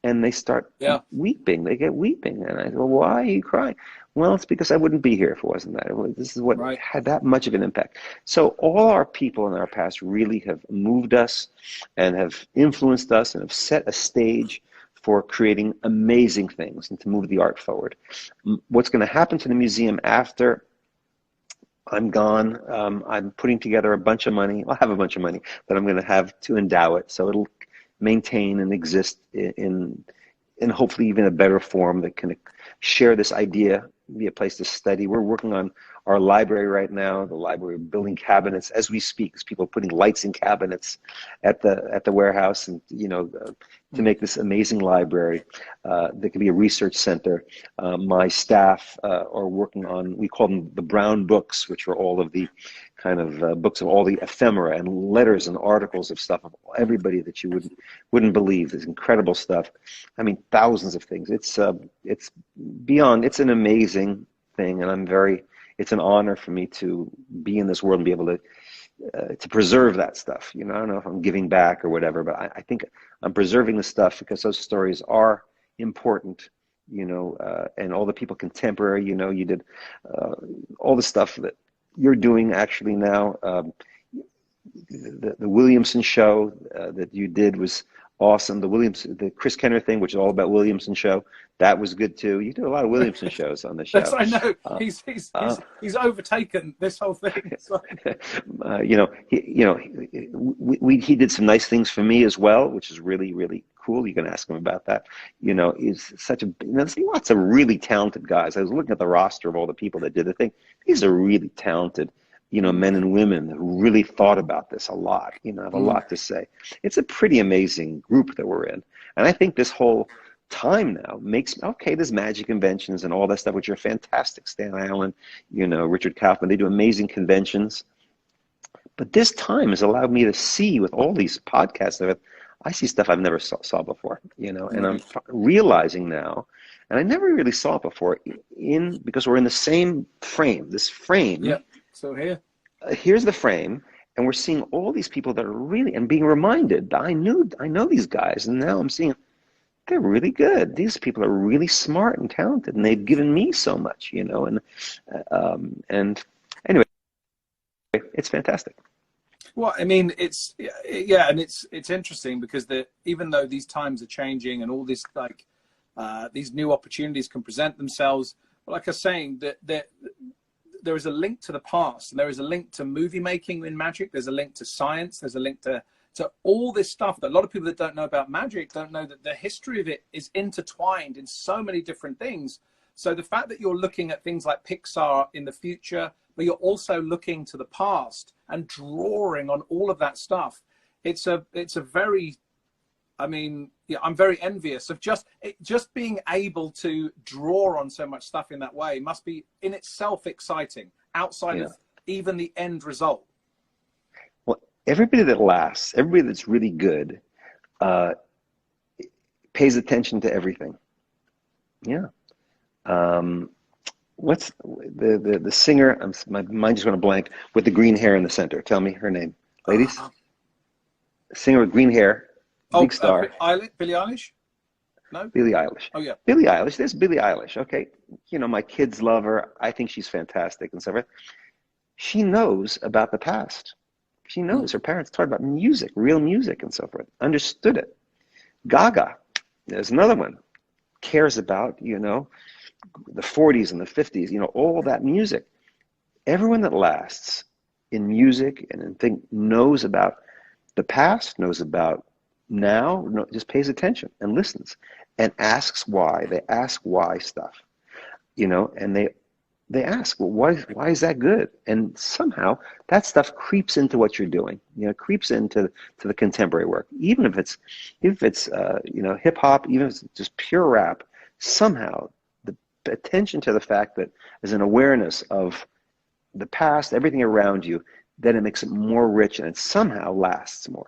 and they start weeping. They get weeping. And I go, why are you crying? Well, it's because I wouldn't be here if it wasn't that. This is what had that much of an impact. So all our people in our past really have moved us and have influenced us and have set a stage for creating amazing things and to move the art forward. What's going to happen to the museum after I'm gone, I'm putting together a bunch of money. I'll have a bunch of money that I'm going to have to endow it, so it'll maintain and exist in hopefully even a better form that can share this idea, be a place to study. We're working on our library right now, the library, building cabinets as we speak, as people are putting lights in cabinets at the warehouse, and you know, to make this amazing library that can be a research center. My staff are working on, we call them the brown books, which are all of the kind of books of all the ephemera and letters and articles of stuff of everybody that you wouldn't believe. There's incredible stuff. I mean, thousands of things. It's beyond. It's an amazing thing, and it's an honor for me to be in this world and be able to preserve that stuff. You know, I don't know if I'm giving back or whatever, but I think I'm preserving the stuff because those stories are important. You know, and all the people contemporary. You know, you did all the stuff that you're doing actually now. The Williamson show that you did was awesome. The Chris Kenner thing, which is all about Williamson show, that was good too. You do a lot of Williamson shows on the show. Yes, I know. He's overtaken this whole thing. You know, he did some nice things for me as well, which is really, really cool. You can ask him about that. You know, he's such a. You know, there's lots of really talented guys. I was looking at the roster of all the people that did the thing. These are really talented, you know, men and women who really thought about this a lot, you know, have a lot to say. It's a pretty amazing group that we're in. And I think this whole time now makes, okay, there's magic conventions and all that stuff, which are fantastic. Stan Allen, you know, Richard Kaufman, they do amazing conventions. But this time has allowed me to see with all these podcasts that I see stuff I've never saw before, you know, and I'm realizing now, and I never really saw it before, because we're in the same frame, this frame. Yeah. So here's the frame, and we're seeing all these people that are really, and being reminded, I know these guys, and now I'm seeing they're really good. These people are really smart and talented, and they've given me so much, you know, and anyway, it's fantastic. Well, I mean, it's interesting because even though these times are changing and all this, like, these new opportunities can present themselves, like I was saying, that there is a link to the past, and there is a link to movie making in magic. There's a link to science. There's a link to all this stuff that a lot of people that don't know about magic don't know, that the history of it is intertwined in so many different things. So the fact that you're looking at things like Pixar in the future, but you're also looking to the past and drawing on all of that stuff, it's a very, I mean, yeah, I'm very envious of just being able to draw on so much stuff in that way. Must be in itself exciting outside of even the end result. Well, everybody that lasts, everybody that's really good, pays attention to everything. Yeah. What's the singer? My mind just went a blank, with the green hair in the center. Tell me her name, ladies. Singer with green hair. Big star. Billie Eilish? No? Billie Eilish. Oh, yeah. Billie Eilish. There's Billie Eilish. Okay. You know, my kids love her. I think she's fantastic and so forth. She knows about the past. She knows. Her parents taught about music, real music and so forth. Understood it. Gaga, there's another one. Cares about, you know, the 40s and the 50s, you know, all that music. Everyone that lasts in music and in things knows about the past, knows about now, just pays attention and listens and asks why. They ask why stuff, you know, and they ask, well, why is that good? And somehow that stuff creeps into what you're doing. You know, creeps into the contemporary work, even if it's you know, hip hop, even if it's just pure rap. Somehow the attention to the fact that there's an awareness of the past, everything around you, then it makes it more rich, and it somehow lasts more.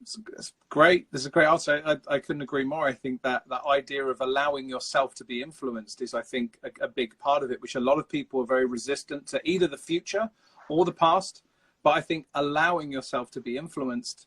It's great. There's a great answer. I couldn't agree more. I think that idea of allowing yourself to be influenced is, I think, a big part of it, which a lot of people are very resistant to, either the future or the past. But I think allowing yourself to be influenced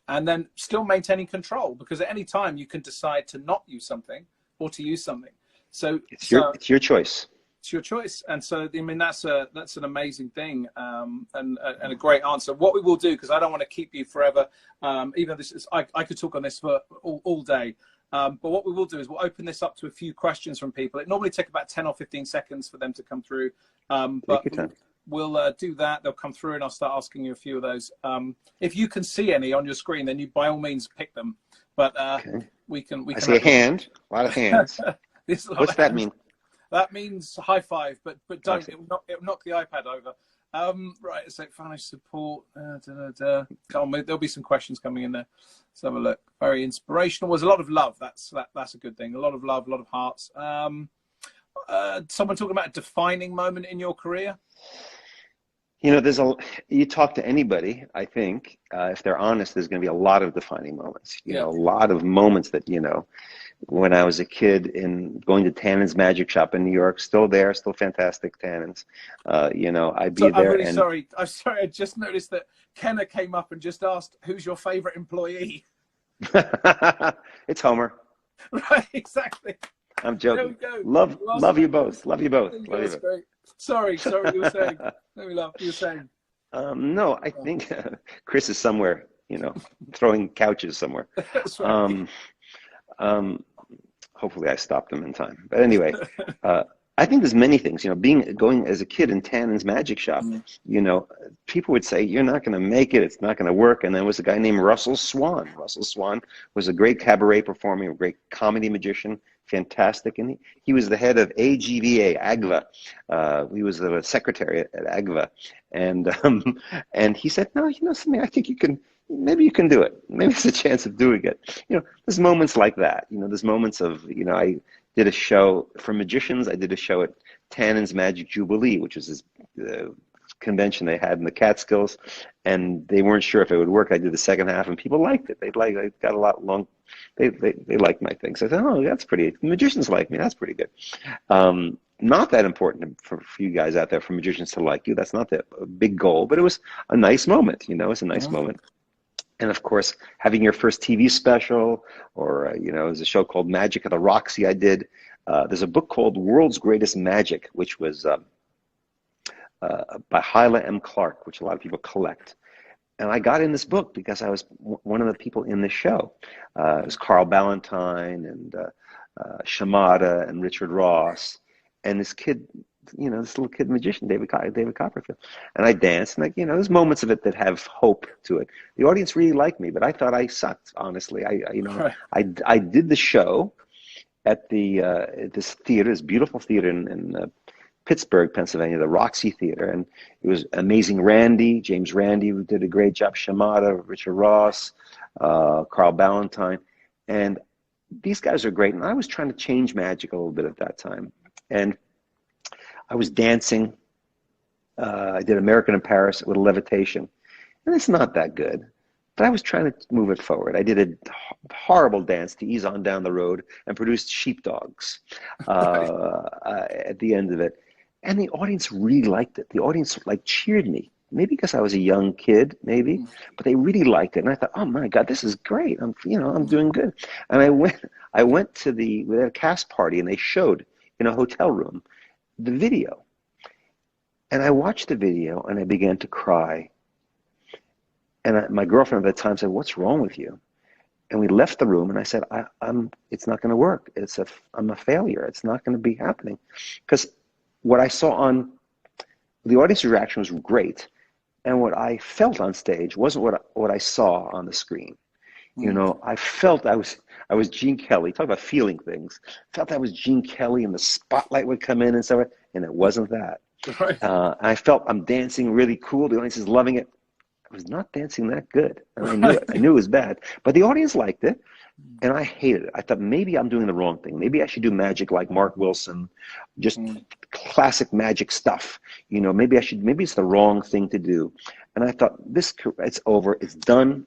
and then still maintaining control, because at any time you can decide to not use something or to use something. So it's your choice. It's your choice. And so, I mean, that's an amazing thing, and a great answer. What we will do, because I don't want to keep you forever, even though this is, I could talk on this for all day, but what we will do is we'll open this up to a few questions from people. It normally takes about 10 or 15 seconds for them to come through, but we'll do that. They'll come through and I'll start asking you a few of those. If you can see any on your screen, then you by all means pick them. But Okay. we can I see a hand, a lot of hands. What's that mean? That means high five, but don't. It'll knock the iPad over. Right, so financial support. Come on, there'll be some questions coming in there. Let's have a look. Very inspirational. There's a lot of love. That's a good thing. A lot of love, a lot of hearts. Someone talking about a defining moment in your career. You know, you talk to anybody, I think, if they're honest, there's going to be a lot of defining moments. You know, a lot of moments that, you know, when I was a kid going to Tannen's Magic Shop in New York, still there, still fantastic Tannen's. You know, I'd be there. I'm really sorry. I'm sorry. I just noticed that Kenna came up and just asked, "Who's your favorite employee?" It's Homer. Right, exactly. I'm joking. There we go. Love you both. Love you both. That's great. Sorry, you were saying. Let me laugh. You were saying. No, I think Chris is somewhere, you know, throwing couches somewhere. That's right. Hopefully I stopped him in time. But anyway, I think there's many things, you know, going as a kid in Tannen's Magic Shop, you know, people would say, you're not going to make it, it's not going to work. And there was a guy named Russell Swan. Russell Swan was a great cabaret performer, a great comedy magician, fantastic. And he was the head of AGVA. He was the secretary at AGVA. And he said, no, you know something, I think maybe you can do it. Maybe there's a chance of doing it. You know, there's moments like that. You know, there's moments of, you know, I did a show for magicians. I did a show at Tannen's Magic Jubilee, which was this convention they had in the Catskills, and they weren't sure if it would work. I did the second half, and people liked it. I got a lot long. They liked my things. I said, oh, that's pretty. Magicians like me. That's pretty good. Not that important for you guys out there, for magicians to like you. That's not the big goal, but it was a nice moment. You know, it's a nice moment. And of course, having your first TV special, or you know, there's a show called Magic at the Roxy I did. There's a book called World's Greatest Magic, which was by Hyla M. Clark, which a lot of people collect. And I got in this book because I was one of the people in the show. It was Carl Ballantine and Shimada and Richard Ross, and this kid, you know, this little kid magician, David Copperfield. And I danced, and you know, there's moments of it that have hope to it. The audience really liked me, but I thought I sucked, honestly. I did the show at this theater, this beautiful theater in Pittsburgh, Pennsylvania, the Roxy Theater, and it was Amazing James Randi, who did a great job, Shimada, Richard Ross, Carl Ballantine, and these guys are great. And I was trying to change magic a little bit at that time, and I was dancing. I did American in Paris with a levitation, and it's not that good, but I was trying to move it forward. I did a horrible dance to ease on down the road and produced sheepdogs at the end of it. And the audience really liked it. The audience cheered me. Maybe because I was a young kid, maybe, but they really liked it. And I thought, oh my God, this is great. I'm doing good. And I went to we had a cast party, and they showed in a hotel room the video. And I watched the video, and I began to cry. And my girlfriend at the time said, what's wrong with you? And we left the room, and I said, it's not going to work. I'm a failure. It's not going to be happening. Because what I saw on the audience reaction was great, and what I felt on stage wasn't what I saw on the screen. You know, I felt I was I was Gene Kelly. Talk about feeling things. Felt I was Gene Kelly, and the spotlight would come in and stuff, and it wasn't that. Right. I felt I'm dancing really cool. The audience is loving it. I was not dancing that good, and I knew Right. it. I knew it was bad, but the audience liked it, and I hated it. I thought maybe I'm doing the wrong thing. Maybe I should do magic like Mark Wilson, just classic magic stuff. Maybe I should. Maybe it's the wrong thing to do. And I thought, it's over. It's done.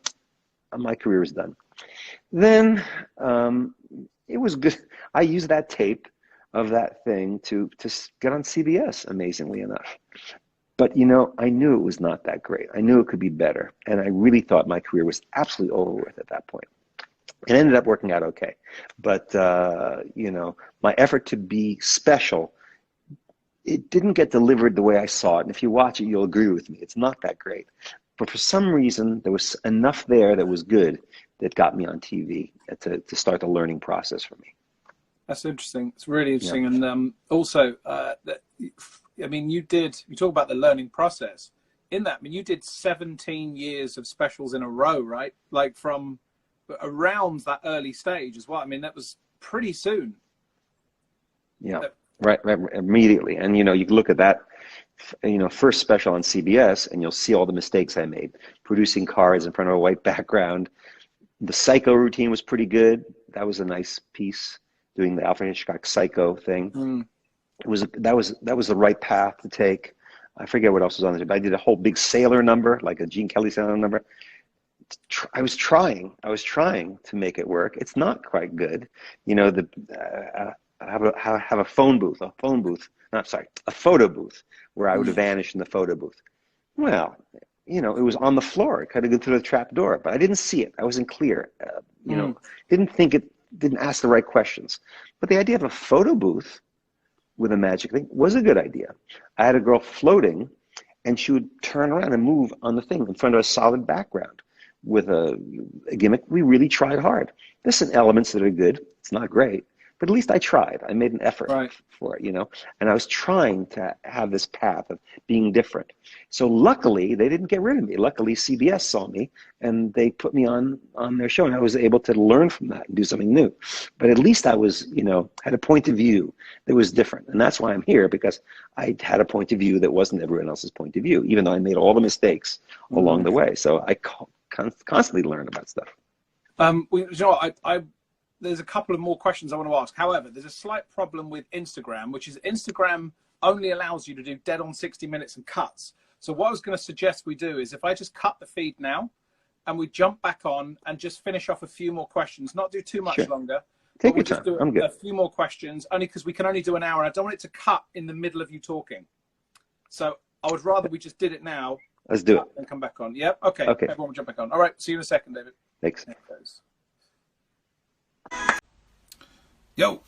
My career is done. Then it was good. I used that tape of that thing to get on CBS, amazingly enough. But, I knew it was not that great. I knew it could be better. And I really thought my career was absolutely over with at that point. It ended up working out okay. But, my effort to be special, it didn't get delivered the way I saw it. And if you watch it, you'll agree with me. It's not that great. But for some reason, there was enough there that was good that got me on TV to start the learning process for me. That's interesting. It's really interesting. Yeah. And also, you talk about the learning process. In that, you did 17 years of specials in a row, right? Like from around that early stage as well. That was pretty soon. Yeah, right, immediately. And, you look at that, first special on CBS, and you'll see all the mistakes I made. Producing cards in front of a white background. The Psycho routine was pretty good. That was a nice piece, doing the Alfred Hitchcock Psycho thing. That was the right path to take. I forget what else was on there, but I did a whole big sailor number, like a Gene Kelly sailor number. I was trying to make it work. It's not quite good. Have a photo booth where I would have vanished in the photo booth. Well, it was on the floor. It could have gone through the trap door, but I didn't see it. I wasn't clear. Didn't ask the right questions. But the idea of a photo booth with a magic thing was a good idea. I had a girl floating, and she would turn around and move on the thing in front of a solid background with a gimmick. We really tried hard. There's some elements that are good. It's not great, but at least I tried. I made an effort for it, and I was trying to have this path of being different. So luckily, they didn't get rid of me. Luckily, CBS saw me, and they put me on their show, and I was able to learn from that and do something new. But at least I was, had a point of view that was different, and that's why I'm here, because I had a point of view that wasn't everyone else's point of view, even though I made all the mistakes along the way. So I constantly learn about stuff. There's a couple of more questions I want to ask. However, there's a slight problem with Instagram, which is Instagram only allows you to do dead on 60 minutes and cuts. So what I was going to suggest we do is if I just cut the feed now and we jump back on and just finish off a few more questions, not do too much longer. Take your time. I'm good. A few more questions, only because we can only do an hour. And I don't want it to cut in the middle of you talking. So I would rather we just did it now. Let's do it. And come back on. Yep. Okay. Everyone will jump back on. All right. See you in a second, David. Thanks. There it goes. Yo,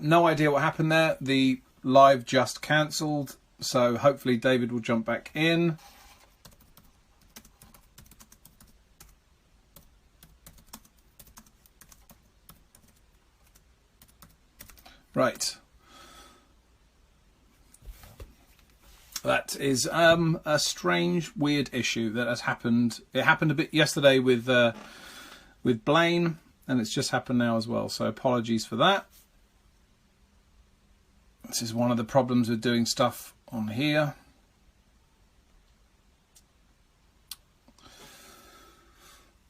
no idea what happened there. The live just cancelled, so hopefully David will jump back in. Right. That is a strange, weird issue that has happened. It happened a bit yesterday with Blaine. And it's just happened now as well, so apologies for that. This is one of the problems with doing stuff on here.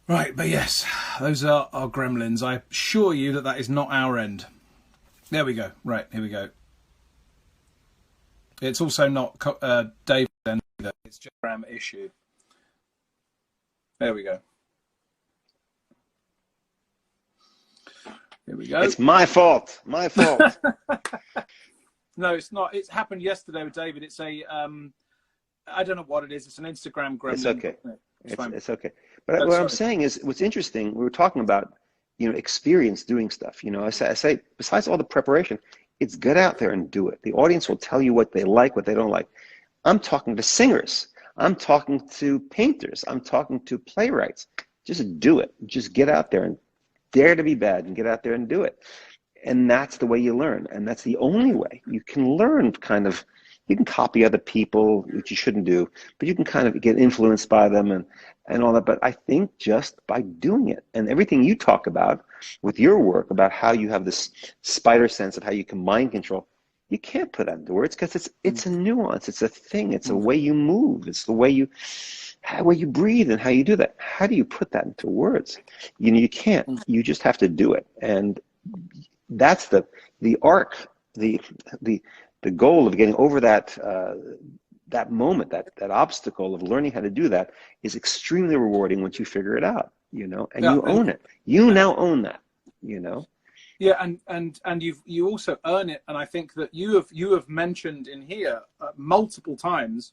Right, but yes, those are our gremlins. I assure you that is not our end. There we go. Right, here we go. It's also not David's end either. It's just a RAM issue. There we go. Here we go. It's my fault. My fault. No, it's not. It's happened yesterday with David. It's a, I don't know what it is. It's an Instagram gremlin. It's okay. It's okay. But what I'm saying is, what's interesting, we were talking about, experience doing stuff. I say, besides all the preparation, it's get out there and do it. The audience will tell you what they like, what they don't like. I'm talking to singers. I'm talking to painters. I'm talking to playwrights. Just do it. Just get out there and dare to be bad and get out there and do it. And that's the way you learn. And that's the only way you can learn kind of you can copy other people, which you shouldn't do, but you can kind of get influenced by them and all that. But I think just by doing it, and everything you talk about with your work about how you have this spider sense of how you can mind control, you can't put that into words because it's a nuance, it's a thing, it's a way you move, it's the way you breathe and how you do that. How do you put that into words? You know, you can't. You just have to do it, and that's the arc, the goal of getting over that that moment, that obstacle of learning how to do that is extremely rewarding once you figure it out. You know, and you own it. You now own that. You know. Yeah, and you also earn it, and I think that you have mentioned in here multiple times.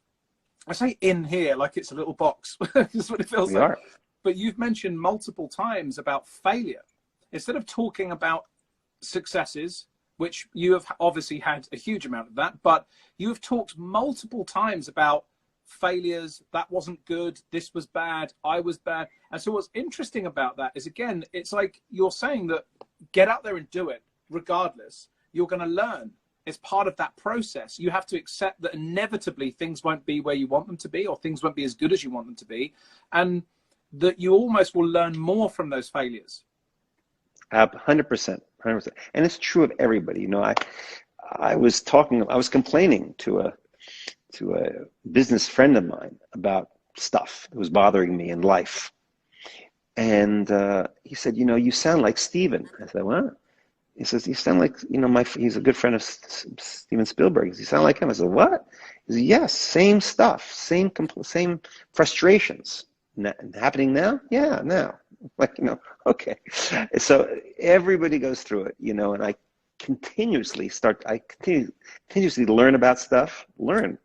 I say in here like it's a little box. That's what it feels like. But you've mentioned multiple times about failure instead of talking about successes, which you have obviously had a huge amount of that. But you have talked multiple times about failures. That wasn't good. This was bad. I was bad. And so what's interesting about that is, again, it's like you're saying that get out there and do it regardless. You're going to learn. It's part of that process. You have to accept that inevitably things won't be where you want them to be, or things won't be as good as you want them to be, and that you almost will learn more from those failures. 100%, 100%. And it's true of everybody. You know, I was complaining to a business friend of mine about stuff that was bothering me in life. And he said, you know, you sound like Steven. I said, what? He says, you sound like, you know, he's a good friend of Steven Spielberg. Does he sound like him? I said, what? He said, yes, same stuff, same frustrations. Happening now? Yeah, now. Like, you know, okay. So everybody goes through it, you know, and I continuously learn about stuff, learn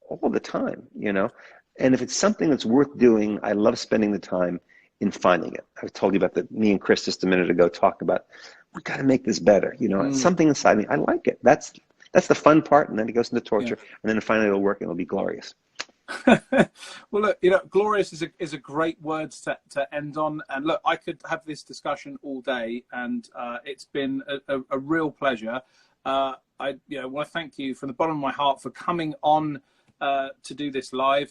all the time, you know. And if it's something that's worth doing, I love spending the time in finding it. I told you about me and Chris just a minute ago talking about, we got to make this better, you know. It's something inside me, I like it. That's the fun part, and then it goes into torture, and then finally it'll work and it'll be glorious. Well, look, you know, glorious is a great word to end on. And look, I could have this discussion all day, and it's been a real pleasure. I want to thank you from the bottom of my heart for coming on to do this live.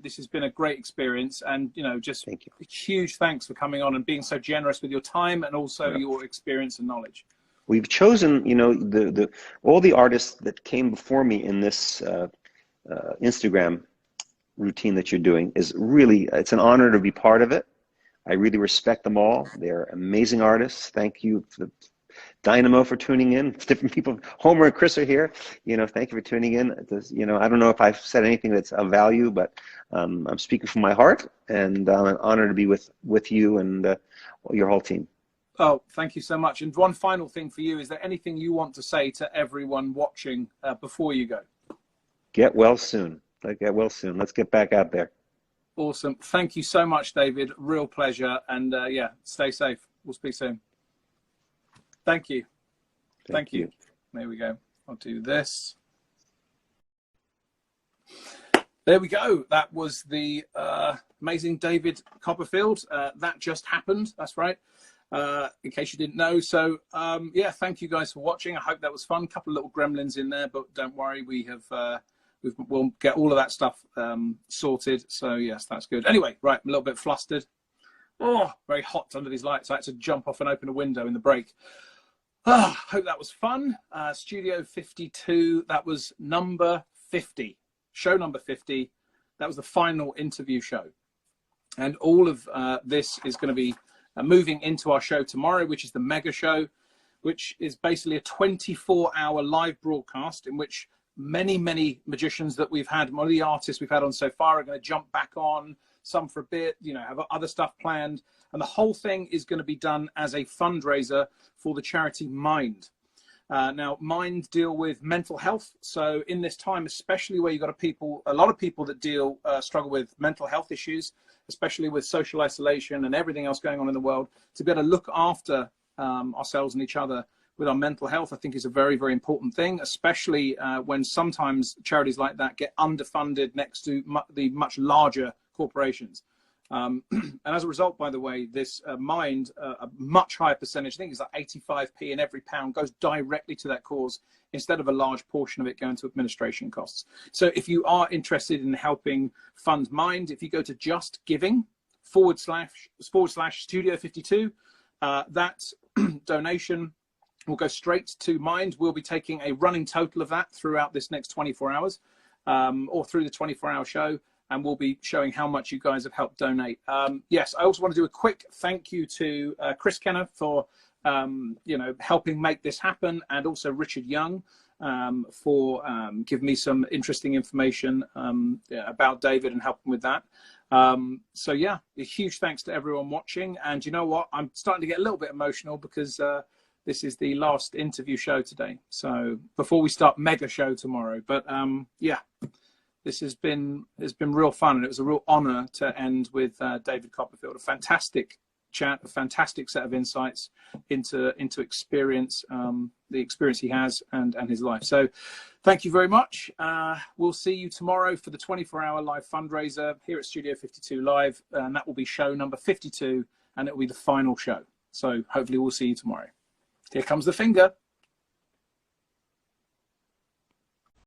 This has been a great experience, and you know, just thank you. Huge thanks for coming on and being so generous with your time and also your experience and knowledge. We've chosen, you know, all the artists that came before me in this Instagram routine that you're doing is really, it's an honor to be part of it. I really respect them all. They're amazing artists. Thank you for Dynamo for tuning in. Different people, Homer and Chris are here. You know, thank you for tuning in. You know, I don't know if I've said anything that's of value, but I'm speaking from my heart, and I'm an honor to be with you and your whole team. Oh, thank you so much. And one final thing for you, is there anything you want to say to everyone watching before you go? Get well soon. Get well soon. Let's get back out there. Awesome. Thank you so much, David. Real pleasure. And yeah, stay safe. We'll speak soon. Thank you. Thank you. There we go. I'll do this. There we go. That was the amazing David Copperfield. That just happened. That's right. In case you didn't know. So yeah, thank you guys for watching. I hope that was fun. A couple of little gremlins in there, but don't worry, we'll get all of that stuff sorted. So yes, that's good. Anyway, right, I'm a little bit flustered. Oh, very hot under these lights. I had to jump off and open a window in the break. Hope that was fun. Studio 52, that was number 50. Show number 50. That was the final interview show. And all of this is going to be moving into our show tomorrow, which is the Mega Show, which is basically a 24-hour live broadcast in which many magicians that we've had, one of the artists we've had on so far, are going to jump back on, some for a bit, you know, have other stuff planned. And the whole thing is going to be done as a fundraiser for the charity Mind. Now, Mind deal with mental health. So in this time, especially where you've got a lot of people that struggle with mental health issues, especially with social isolation and everything else going on in the world, to be able to look after ourselves and each other with our mental health, I think is a very, very important thing, especially when sometimes charities like that get underfunded next to the much larger corporations. And as a result, by the way, this Mind, a much higher percentage, I think it's like 85p in every pound, goes directly to that cause instead of a large portion of it going to administration costs. So if you are interested in helping fund Mind, if you go to Just Giving / Studio 52, that donation will go straight to Mind. We'll be taking a running total of that throughout this next 24 hours or through the 24-hour show. And we'll be showing how much you guys have helped donate. Yes, I also want to do a quick thank you to Chris Kenner for helping make this happen, and also Richard Young for giving me some interesting information about David and helping with that. So yeah, a huge thanks to everyone watching. And you know what? I'm starting to get a little bit emotional because this is the last interview show today. So before we start mega show tomorrow, but yeah. This has been real fun, and it was a real honour to end with David Copperfield. A fantastic chat, a fantastic set of insights into experience, the experience he has and his life. So thank you very much. We'll see you tomorrow for the 24-hour live fundraiser here at Studio 52 Live, and that will be show number 52, and it will be the final show. So hopefully we'll see you tomorrow. Here comes the finger.